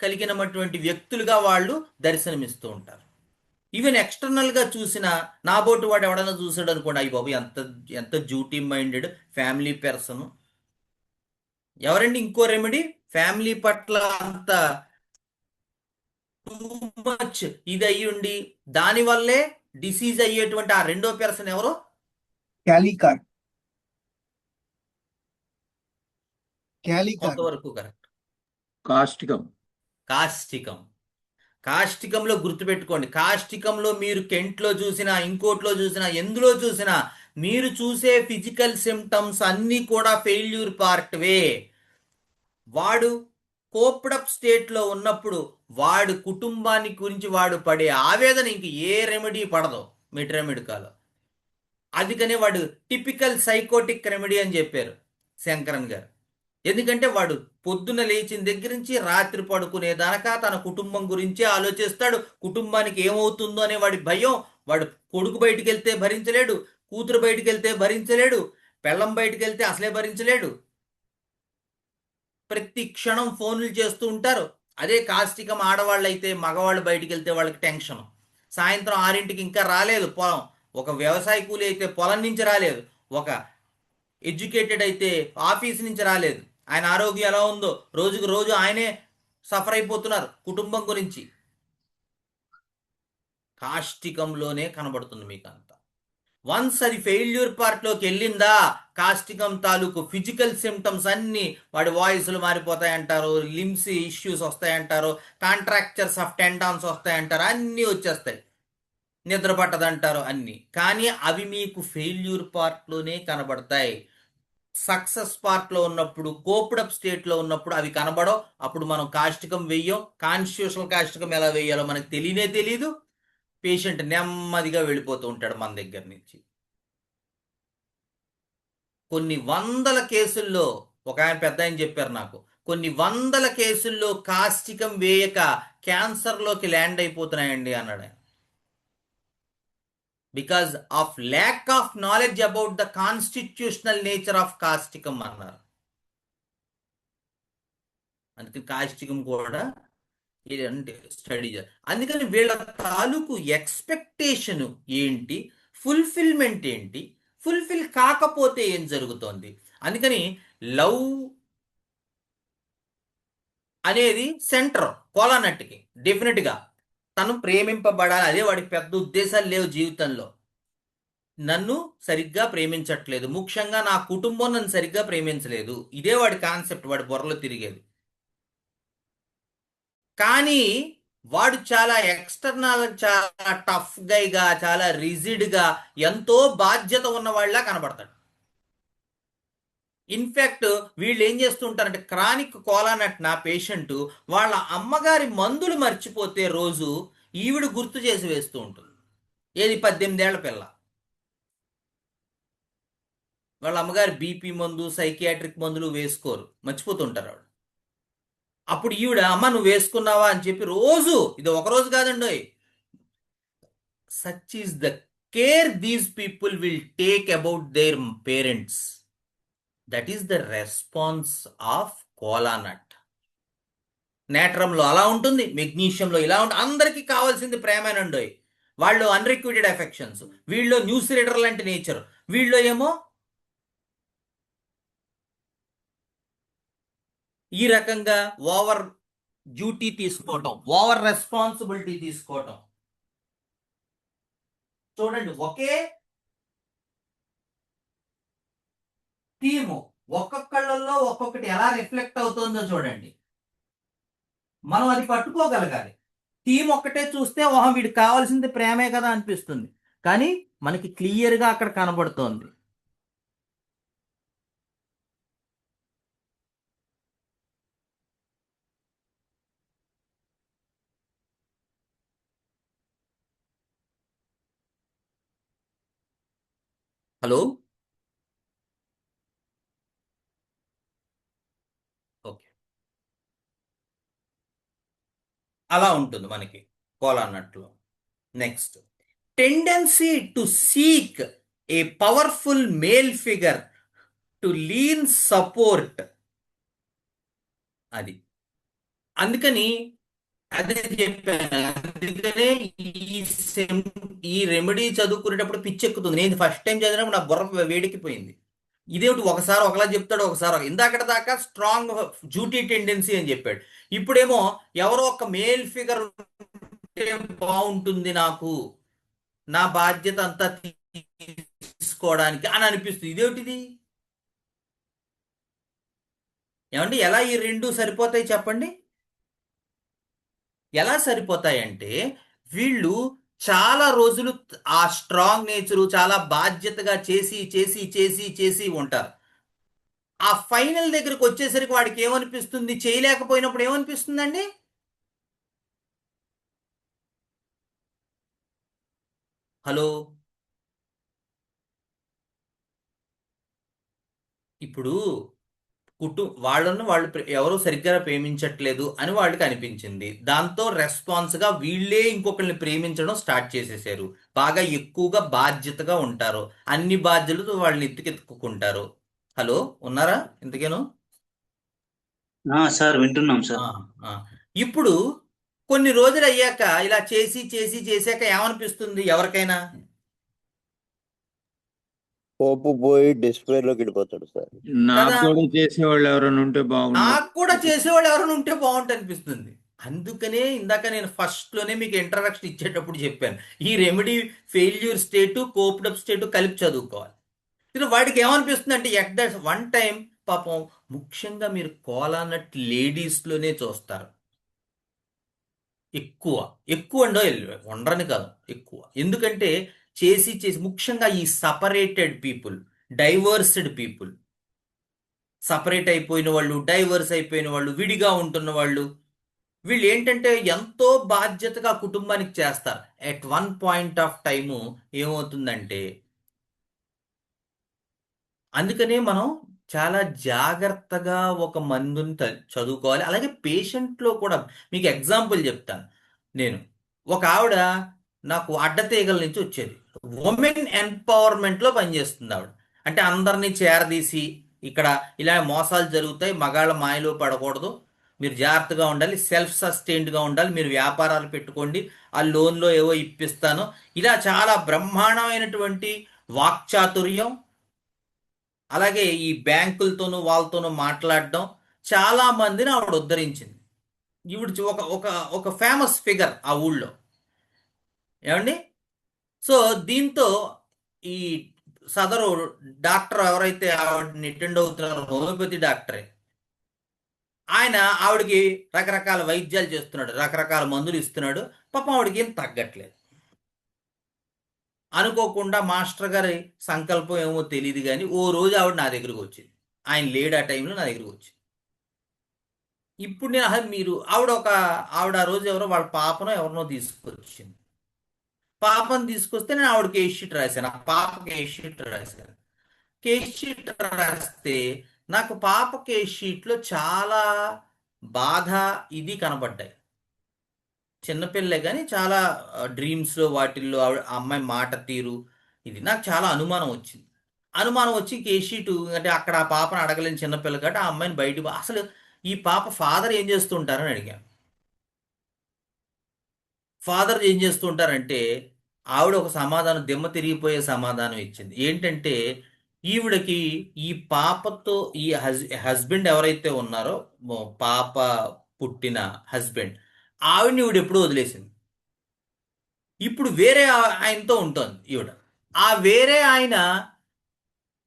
కలిగినటువంటి వ్యక్తులుగా వాళ్ళు దర్శనమిస్తూ ఉంటారు. ఈవెన్ ఎక్స్టర్నల్గా చూసిన నాబోటు వాడు ఎవడన్నా చూసాడు అనుకోండి, అయ్యి బాబు ఎంత ఎంత డ్యూటీ మైండెడ్ ఫ్యామిలీ పర్సన్. ఎవరండి ఇంకో రెమెడీ ఫ్యామిలీ పట్ల అంత టూ మచ్ ఇది అయ్యి ఉండి దానివల్లే డిసీజ్ అయ్యేటువంటి ఆ రెండో పర్సన్ ఎవరు? క్యాలికార్. క్యాలికార్ కొంతవరకు కరెక్ట్. కాస్టికం. కాస్టికం. కాస్టికంలో గుర్తుపెట్టుకోండి, కాస్టికంలో మీరు కెంట్లో చూసినా ఇంకోట్లో చూసినా ఎందులో చూసినా మీరు చూసే ఫిజికల్ సిమ్టమ్స్ అన్నీ కూడా ఫెయిల్యూర్ పార్ట్వే. వాడు కోప్డప్ స్టేట్లో ఉన్నప్పుడు వాడు కుటుంబాన్ని గురించి వాడు పడే ఆవేదన ఇంక ఏ రెమెడీ పడదు మెట్రమెడికాలో. అందుకనే వాడు టిపికల్ సైకోటిక్ రెమెడీ అని చెప్పారు శంకరన్ గారు. ఎందుకంటే వాడు పొద్దున లేచిన దగ్గర నుంచి రాత్రి పడుకునే దాకా తన కుటుంబం గురించే ఆలోచిస్తాడు. కుటుంబానికి ఏమవుతుందో అనే వాడి భయం. వాడు కొడుకు బయటికి వెళ్తే భరించలేడు, కూతురు బయటికి వెళ్తే భరించలేడు, పెళ్ళం బయటికి వెళ్తే అసలే భరించలేడు. ప్రతి క్షణం ఫోన్లు చేస్తూ ఉంటారు. అదే కాస్టికం ఆడవాళ్ళు అయితే మగవాళ్ళు బయటికి వెళ్తే వాళ్ళకి టెన్షన్. సాయంత్రం 6ంటికి ఇంకా రాలేదు పొలం. ఒక వ్యవసాయ కూలి అయితే పొలం నుంచి రాలేదు, ఒక ఎడ్యుకేటెడ్ అయితే ఆఫీస్ నుంచి రాలేదు. ఆయన ఆరోగ్యం ఎలా ఉందో రోజుకు రోజు ఆయనే సఫర్ అయిపోతున్నారు కుటుంబం గురించి. కాస్టికంలోనే కనబడుతుంది మీకు అంతా. వన్స్ అది ఫెయిల్యూర్ పార్ట్లోకి వెళ్ళిందా కాస్టికం తాలూకు ఫిజికల్ సిమ్టమ్స్ అన్నీ, వాడి వాయిస్లు మారిపోతాయంటారు, limbs issues వస్తాయంటారు, contractures of tendons వస్తాయంటారు, అన్నీ వచ్చేస్తాయి, నిద్ర పట్టదంటారు అన్నీ. కానీ అవి మీకు ఫెయిల్యూర్ పార్ట్లోనే కనబడతాయి. సక్సెస్ పార్ట్లో ఉన్నప్పుడు, కోప్డప్ స్టేట్లో ఉన్నప్పుడు అవి కనబడవు. అప్పుడు మనం కాస్టికం వెయ్యం. కాన్స్టిట్యూషనల్ కాస్టికం ఎలా వేయాలో మనకు తెలియదు. పేషెంట్ నెమ్మదిగా వెళ్ళిపోతూ ఉంటాడు మన దగ్గర నుంచి. కొన్ని వందల కేసుల్లో, ఒక ఆయన పెద్ద ఆయన చెప్పారు నాకు, కొన్ని వందల కేసుల్లో కాస్టికం వేయక క్యాన్సర్లోకి ల్యాండ్ అయిపోతున్నాయండి అన్నాడు ఆయన. Because of lack of knowledge about the constitutional nature of కాస్టికం అన్నారు. అందుకే కాస్టికం కూడా స్టడీ చేయాలి. అందుకని వీళ్ళ తాలూకు ఎక్స్పెక్టేషన్ ఏంటి, ఫుల్ఫిల్మెంట్ ఏంటి, ఫుల్ఫిల్ కాకపోతే ఏం జరుగుతోంది. అందుకని లవ్ అనేది సెంటర్ కోలానట్కి. డెఫినెట్గా తను ప్రేమింపబడాలి, అదే వాడికి పెద్ద ఉద్దేశాలు లేవు జీవితంలో. నన్ను సరిగ్గా ప్రేమించట్లేదు, ముఖ్యంగా నా కుటుంబం నన్ను సరిగ్గా ప్రేమించలేదు, ఇదే వాడి కాన్సెప్ట్, వాడి బుర్రలో తిరిగేది. కానీ వాడు చాలా ఎక్స్టర్నల్, చాలా టఫ్ గైగా, చాలా రిజిడ్గా, ఎంతో బాధ్యత ఉన్నవాళ్ళ కనబడతాడు. ఇన్ఫ్యాక్ట్ వీళ్ళు ఏం చేస్తుంటారంటే క్రానిక్ కోలానట్ నా పేషెంట్ వాళ్ళ అమ్మగారి మందులు మర్చిపోతే రోజు ఈవిడ గుర్తు చేసి వేస్తూ ఉంటుంది. ఏది 18 ఏళ్ల పిల్ల. వాళ్ళ అమ్మగారి బీపీ మందు, సైకియాట్రిక్ మందులు వేసుకోరు, మర్చిపోతుంటారు ఆవిడ. అప్పుడు ఈవిడ అమ్మ నువ్వు వేసుకున్నావా అని చెప్పి రోజు, ఇది ఒక రోజు కాదండి, such is the care these people will take about their parents. That is the response of కోలానట్. నేట్రంలో అలా ఉంటుంది, మెగ్నీషియంలో ఇలా ఉంటుంది. అందరికీ కావాల్సింది ప్రేమేనండి. వాళ్ళు అన్రిక్విటెడ్ ఎఫెక్షన్స్, వీళ్ళు న్యూస్ రీడర్ లాంటి నేచర్, వీళ్ళు ఏమో ఈ రకంగా ఓవర్ డ్యూటీ తీసుకోవటం, ఓవర్ రెస్పాన్సిబిలిటీ తీసుకోవటం. చూడండి, ఒకే థీము ఒక్కొక్కళ్ళల్లో ఒక్కొక్కటి ఎలా రిఫ్లెక్ట్ అవుతుందో చూడండి. మనం అది పట్టుకోగలగాలి. థీమ్ ఒక్కటే చూస్తే ఓహో వీడికి కావాల్సింది ప్రేమే కదా అనిపిస్తుంది, కానీ మనకి క్లియర్గా అక్కడ కనబడుతోంది. హలో, ఓకే, అలా ఉంటుంది మనకి కోలా అన్నట్లు. Next, tendency to seek a powerful male figure to lean support. అది అందుకని అదే చెప్పాను. అందుకనే ఈ ఈ రెమెడీ చదువుకునేటప్పుడు పిచ్చెక్కుతుంది. నేను ఫస్ట్ టైం చదివినప్పుడు నా బుర్ర వేడెక్కిపోయింది. ఇదేమిటి ఒకసారి ఒకలా చెప్తాడు, ఒకసారి ఇందాకటి దాకా స్ట్రాంగ్ డ్యూటీ టెండెన్సీ అని చెప్పాడు. ఇప్పుడేమో ఎవరో ఒక మేల్ ఫిగర్ బాగుంటుంది, నాకు నా బాధ్యత అంతా తీసుకోవడానికి అని అనిపిస్తుంది. ఇదేమిటిది? ఏమండి, ఎలా ఈ రెండు సరిపోతాయి చెప్పండి? ఎలా సరిపోతాయంటే, వీళ్ళు చాలా రోజులు ఆ స్ట్రాంగ్ నేచరు చాలా బాధ్యతగా చేసి చేసి చేసి చేసి ఉంటారు. ఆ ఫైనల్ దగ్గరకు వచ్చేసరికి వాడికి ఏమనిపిస్తుంది? చేయలేకపోయినప్పుడు ఏమనిపిస్తుందండి? హలో, ఇప్పుడు వాళ్ళు ఎవరో సరిగ్గా ప్రేమించట్లేదు అని వాళ్ళకి అనిపించింది. దాంతో రెస్పాన్స్గా వీళ్ళే ఇంకొకరిని ప్రేమించడం స్టార్ట్ చేసేసారు. బాగా ఎక్కువగా బాధ్యతగా ఉంటారు, అన్ని బాధ్యతలు వాళ్ళని ఎత్తుకెత్తుకుంటారు. హలో, ఉన్నారా ఇంతకేను? సార్ వింటున్నాం సార్. ఆ. ఇప్పుడు కొన్ని రోజులు అయ్యాక ఇలా చేసి చేసి చేశాక ఏమనిపిస్తుంది ఎవరికైనా? హోప్ పోయి డిస్ప్లే లోకి వెళ్ళిపోతాడు సార్. నాకు కదా, కూడా చేసేవాళ్ళు ఎవరైనా ఉంటే బాగుండు. నాకు కూడా చేసేవాళ్ళు ఎవరైనా ఉంటే బాగుంటుంది అనిపిస్తుంది. అందుకనే ఇందాక నేను ఫస్ట్ లోనే మీకు ఇంట్రడక్షన్ ఇచ్చేటప్పుడు చెప్పాను, ఈ రెమెడీ ఫెయిల్యూర్ స్టేటు కోప్డప్ స్టేటు కలిపి చదువుకోవాలి. వాడికి ఏమనిపిస్తుంది అంటే ఎట్ ద వన్ టైం పాపం, ముఖ్యంగా మీరు కోలానట్ లేడీస్లోనే చూస్తారు ఎక్కువ. ఎక్కువ ఉండరని కాదు, ఎక్కువ. ఎందుకంటే చేసి చేసి ముఖ్యంగా ఈ separated people, divorced people, separate అయిపోయిన వాళ్ళు, డైవర్స్ అయిపోయిన వాళ్ళు, విడిగా ఉంటున్న వాళ్ళు, వీళ్ళు ఏంటంటే ఎంతో బాధ్యతగా కుటుంబానికి చేస్తారు. At one point of time ఏమవుతుందంటే, అందుకనే మనం చాలా జాగ్రత్తగా ఒక మందుని చదువుకోవాలి. అలాగే పేషెంట్లో కూడా మీకు ఎగ్జాంపుల్ చెప్తాను. నేను ఒక ఆవిడ నాకు అడ్డతీగల నుంచి వచ్చేది. ఉమెన్ ఎంపవర్మెంట్లో పనిచేస్తుంది ఆవిడ. అంటే అందరినీ చేరదీసి, ఇక్కడ ఇలా మోసాలు జరుగుతాయి, మగాళ్ళ మాయలో పడకూడదు, మీరు జాగ్రత్తగా ఉండాలి, సెల్ఫ్ సస్టైన్డ్గా ఉండాలి, మీరు వ్యాపారాలు పెట్టుకోండి, ఆ లోన్లో ఏవో ఇప్పిస్తాను, ఇలా చాలా బ్రహ్మాండమైనటువంటి వాక్చాతుర్యం, అలాగే ఈ బ్యాంకులతోనూ వాళ్ళతోనూ మాట్లాడడం, చాలా మందిని ఆవిడ ఉద్ధరించింది. ఈవిడ ఒక ఒక ఒక ఫేమస్ ఫిగర్ ఆ ఊళ్ళో. ఏమండి, సో దీంతో ఈ సదరు డాక్టర్ ఎవరైతే ఆవిడని అటెండ్ అవుతున్నారో, హోమియోపతి డాక్టరే, ఆయన ఆవిడకి రకరకాల వైద్యాలు చేస్తున్నాడు, రకరకాల మందులు ఇస్తున్నాడు. పాపం ఆవిడకి ఏం తగ్గట్లేదు. అనుకోకుండా మాస్టర్ గారి సంకల్పం ఏమో తెలియదు కానీ ఓ రోజు ఆవిడ నా దగ్గరకు వచ్చింది. ఆయన లేడు ఆ టైంలో నా దగ్గరకు వచ్చింది. ఇప్పుడు నేను ఆవిడ ఆ రోజు ఎవరో వాళ్ళ పాపనో ఎవరినో తీసుకొచ్చింది. పాపను తీసుకొస్తే నేను ఆవిడ కేస్ షీట్ రాశాను, ఆ పాప కేస్ షీట్ రాశాను. కేస్ షీట్ రాస్తే నాకు పాప కేస్ షీట్లో చాలా బాధ ఇది కనబడ్డాయి. చిన్నపిల్లే కానీ చాలా డ్రీమ్స్లో వాటిల్లో ఆ అమ్మాయి మాట తీరు, ఇది నాకు చాలా అనుమానం వచ్చింది. అనుమానం వచ్చి కేస్ షీటు అంటే అక్కడ ఆ పాపను అడగలేని చిన్నపిల్ల కాబట్టి ఆ అమ్మాయిని బయట అసలు ఈ పాప ఫాదర్ ఏం చేస్తుంటారని అడిగాను. ఫాదర్ ఏం చేస్తుంటారంటే ఆవిడ ఒక సమాధానం, దిమ్మ తిరిగిపోయే సమాధానం ఇచ్చింది. ఏంటంటే ఈవిడకి ఈ పాపతో ఈ హస్బెండ్ ఎవరైతే ఉన్నారో పాప పుట్టిన హస్బెండ్ ఆవిడని ఈవిడ ఎప్పుడూ వదిలేసింది. ఇప్పుడు వేరే ఆయనతో ఉంటుంది ఈవిడ. ఆ వేరే ఆయన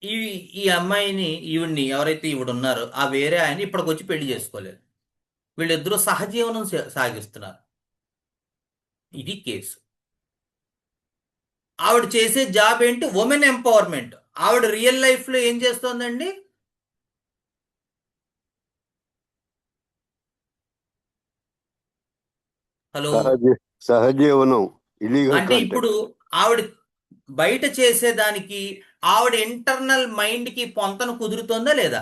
ఈ ఈ అమ్మాయిని ఈవిడ్ని ఎవరైతే ఈవిడ ఉన్నారో ఆ వేరే ఆయన ఇప్పటికి వచ్చి పెళ్లి చేసుకోలేదు. వీళ్ళిద్దరూ సహజీవనం సాగిస్తున్నారు. ఇది కేసు. ఆవిడ చేసే జాబ్ ఏంటి? Women empowerment. ఆవిడ రియల్ లైఫ్ లో ఏం చేస్తోందండి? హలో. సహజీవనం ఇలీగల్ అంటే కాంటాక్ట్. ఇప్పుడు ఆవిడ బయట చేసేదానికి ఆవిడ ఇంటర్నల్ మైండ్ కి పొంతన కుదురుతోందా లేదా?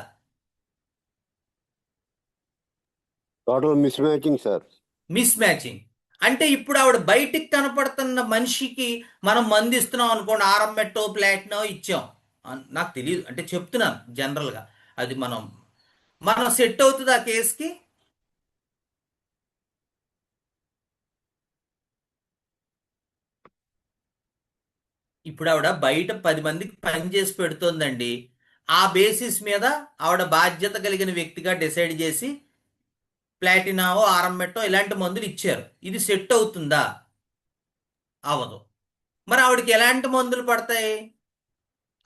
Total miss matching sir. Miss matching. అంటే ఇప్పుడు ఆవిడ బయటికి కనపడుతున్న మనిషికి మనం మందు ఇస్తున్నాం అనుకోండి, ఆర్ఎంఎట్టో ప్లాటినో ఇచ్చాం, నాకు తెలియదు అంటే చెప్తున్నాను జనరల్గా, అది మనం సెట్ అవుతుంది ఆ కేసుకి. ఇప్పుడు ఆవిడ బయట 10 మందికి పని చేసి పెడుతోందండి. ఆ బేసిస్ మీద ఆవిడ బాధ్యత కలిగిన వ్యక్తిగా డిసైడ్ చేసి ప్లాటినావో ఆర్ఎంఎట్టో ఇలాంటి మందులు ఇచ్చారు. ఇది సెట్ అవుతుందా? అవదు. మరి ఆవిడకి ఎలాంటి మందులు పడతాయి?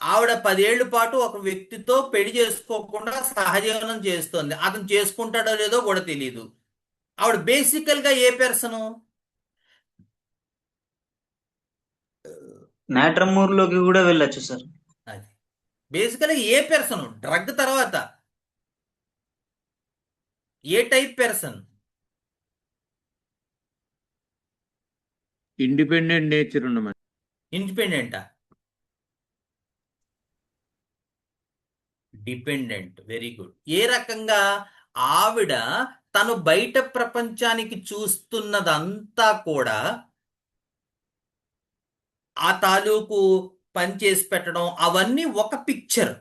ఆవిడ 10 ఏళ్ల పాటు ఒక వ్యక్తితో పెళ్లి చేసుకోకుండా సహజీవనం చేస్తోంది. అతను చేసుకుంటాడో లేదో కూడా తెలియదు. ఆవిడ బేసికల్ గా ఏ పెర్సను? నాట్రమూర్లోకి కూడా వెళ్ళొచ్చు సార్. అది బేసికల్ ఏ పెర్సన్? డ్రగ్ తర్వాత ఏ టైప్ పెర్సన్? ఇండిపెండెంట్ నేచర్ ఉన్నమాట. ఇండిపెండెంటా? డిపెండెంట్. Very good. ఏ రకంగా? ఆవిడ తను బయట ప్రపంచానికి చూస్తున్నదంతా కూడా ఆ తాలూకు పని చేసి పెట్టడం అవన్నీ ఒక పిక్చర్.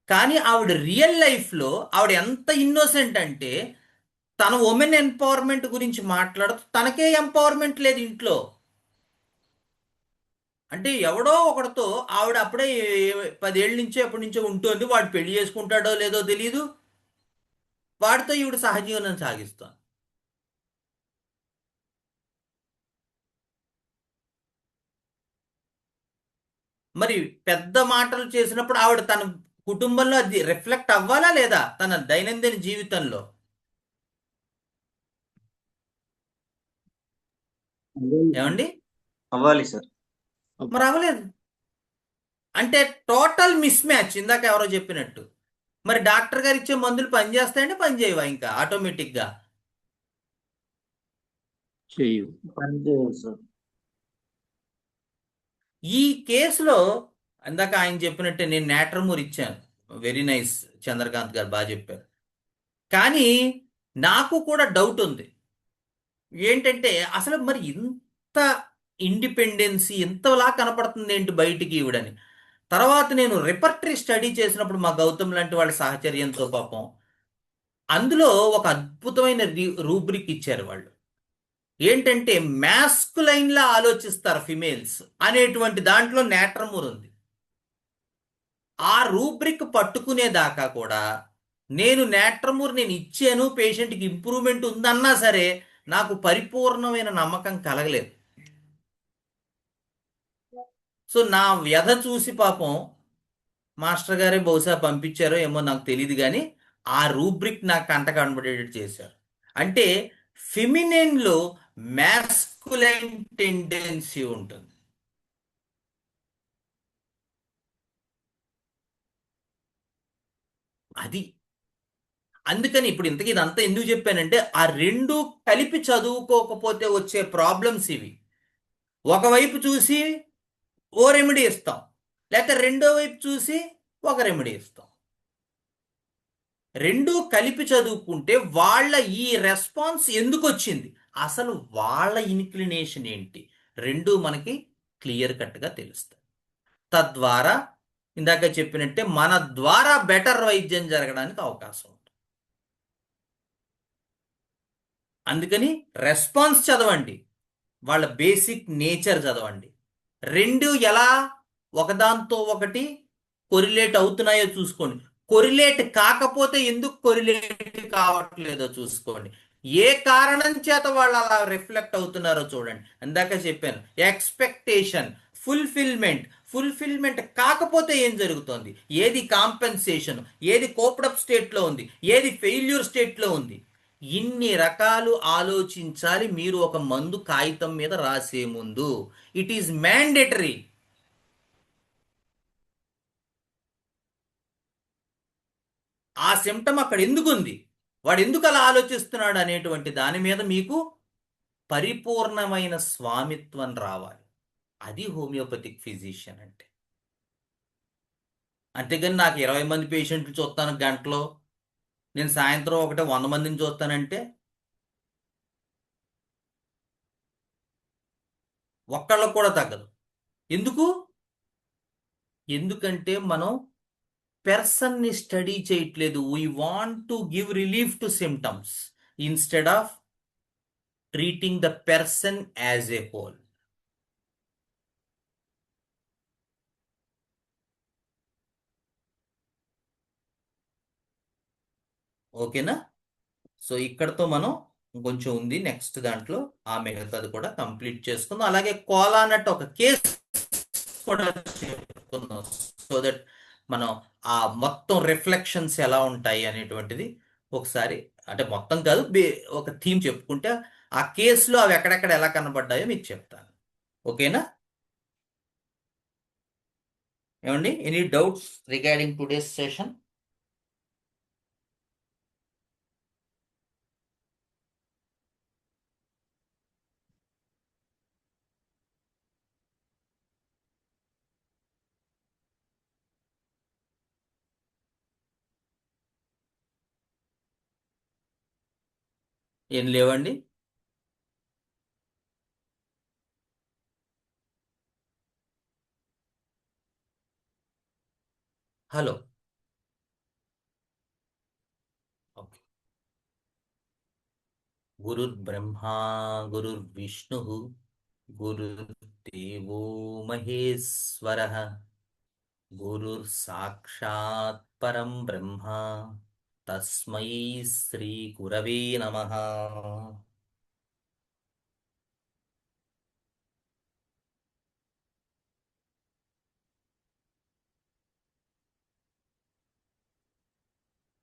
కానీ ఆవిడ రియల్ లైఫ్లో ఆవిడ ఎంత ఇన్నోసెంట్ అంటే తన ఉమెన్ ఎంపవర్మెంట్ గురించి మాట్లాడుతూ తనకే ఎంపవర్మెంట్ లేదు ఇంట్లో. అంటే ఎవడో ఒకడితో ఆవిడ అప్పుడే 10 ఏళ్ళ నుంచో ఎప్పటి నుంచో ఉంటుంది. వాడు పెళ్లి చేసుకుంటాడో లేదో తెలియదు. వాడితో ఈవిడ సహజీవనం సాగిస్తాను. మరి పెద్ద మాటలు చేసినప్పుడు ఆవిడ తన కుటుంబంలో అది రిఫ్లెక్ట్ అవ్వాలా లేదా తన దైనందిన జీవితంలో? ఏమండి? అవ్వాలి సార్. మరి అవ్వలేదు. అంటే టోటల్ మిస్ మ్యాచ్. ఇందాక ఎవరో చెప్పినట్టు. మరి డాక్టర్ గారు ఇచ్చే మందులు పనిచేస్తాయంటే పని చేయవా ఇంకా ఆటోమేటిక్గా? చేయు. సార్. ఈ కేసులో ఇందాక ఆయన చెప్పినట్టే నేను నాట్రమూర్ ఇచ్చాను. వెరీ నైస్ చంద్రకాంత్ గారు, బాగా చెప్పారు. కానీ నాకు కూడా డౌట్ ఉంది. ఏంటంటే అసలు మరి ఇంత ఇండిపెండెన్సీ ఇంతలా కనపడుతుంది ఏంటి బయటికి ఈవిడని. తర్వాత నేను రిపర్టరీ స్టడీ చేసినప్పుడు మా గౌతమ్ లాంటి వాళ్ళ సాహచర్యంతో పాపం అందులో ఒక అద్భుతమైన రూబ్రిక్ ఇచ్చారు వాళ్ళు. ఏంటంటే మ్యాస్కులైన్ లా ఆలోచిస్తారు ఫిమేల్స్ అనేటువంటి దాంట్లో నాట్రమూర్ ఉంది. ఆ రూబ్రిక్ పట్టుకునేదాకా కూడా నేను నాట్రమూర్ నేను ఇచ్చాను, పేషెంట్కి ఇంప్రూవ్మెంట్ ఉందన్నా సరే నాకు పరిపూర్ణమైన నమ్మకం కలగలేదు. సో నా వ్యధ చూసి పాపం మాస్టర్ గారే బహుశా పంపించారో ఏమో నాకు తెలియదు, కానీ ఆ రూబ్రిక్ నాకు కంట కనబడేటట్టు చేశారు. అంటే ఫెమినిన్లో మ్యాస్కులైన్ టెండెన్సీ ఉంటుంది. అది అందుకని ఇప్పుడు ఇంతకీ ఇదంతా ఎందుకు చెప్పానంటే ఆ రెండు కలిపి చదువుకోకపోతే వచ్చే ప్రాబ్లమ్స్ ఇవి. ఒకవైపు చూసి ఓ రెమెడీ ఇస్తాం, లేకపోతే రెండో వైపు చూసి ఒక రెమెడీ ఇస్తాం. రెండూ కలిపి చదువుకుంటే వాళ్ళ ఈ రెస్పాన్స్ ఎందుకు వచ్చింది, అసలు వాళ్ళ ఇన్క్లినేషన్ ఏంటి, రెండూ మనకి క్లియర్ కట్గా తెలుస్తాయి. తద్వారా ఇందాక చెప్పినట్టే మన ద్వారా బెటర్ వైద్యం జరగడానికి అవకాశం ఉంటుంది. అందుకని రెస్పాన్స్ చదవండి, వాళ్ళ బేసిక్ నేచర్ చదవండి. రెండు ఎలా ఒకదాంతో ఒకటి కొరిలేట్ అవుతున్నాయో చూసుకోండి. కొరిలేట్ కాకపోతే ఎందుకు కొరిలేట్ కావట్లేదో చూసుకోండి. ఏ కారణం చేత వాళ్ళు అలా రిఫ్లెక్ట్ అవుతున్నారో చూడండి. ఇందాక చెప్పాను, ఎక్స్పెక్టేషన్, ఫుల్ఫిల్మెంట్. ఫుల్ఫిల్మెంట్ కాకపోతే ఏం జరుగుతోంది? ఏది కాంపెన్సేషన్, ఏది కోప్డప్ స్టేట్లో ఉంది, ఏది ఫెయిల్యూర్ స్టేట్లో ఉంది. ఇన్ని రకాలు ఆలోచించాలి మీరు ఒక మందు కాగితం మీద రాసే ముందు. It is mandatory. ఆ సిమ్టమ్ అక్కడ ఎందుకు ఉంది, వాడు ఎందుకు అలా ఆలోచిస్తున్నాడు అనేటువంటి దాని మీద మీకు పరిపూర్ణమైన స్వామిత్వం రావాలి. అది హోమియోపతిక్ ఫిజిషియన్ అంటే. అంతేగాని నాకు 20 మంది పేషెంట్లు చూస్తాను గంటలో, నేను సాయంత్రం ఒకటే 100 మందిని చూస్తానంటే ఒక్కళ్ళకు కూడా తగ్గదు. ఎందుకు? ఎందుకంటే మనం పెర్సన్ని స్టడీ చేయట్లేదు. We want to give relief to symptoms instead of treating the person as a whole. ఓకేనా? సో ఇక్కడతో మనం కొంచెం ఉంది, నెక్స్ట్ దాంట్లో ఆ మిగతాది కూడా కంప్లీట్ చేసుకుందాం. అలాగే కోలానట్ ఒక కేసు కూడా చెప్పుకుందాం, సో దట్ మనం ఆ మొత్తం రిఫ్లెక్షన్స్ ఎలా ఉంటాయి అనేటువంటిది ఒకసారి, అంటే మొత్తం కాదు, ఒక థీమ్ చెప్పుకుంటే ఆ కేసులో అవి ఎక్కడెక్కడ ఎలా కనబడ్డాయో మీకు చెప్తాను. ఓకేనా? ఏమండి, any doubts regarding today's session? ఏం లేవండి? హలో. ఓకే. గురుర్బ్రహ్మా గురుర్విష్ణు గురుర్దేవో మహేశ్వరః, గురుర్ సాక్షాత్ పరం బ్రహ్మ, తస్మై శ్రీ గురవే నమః.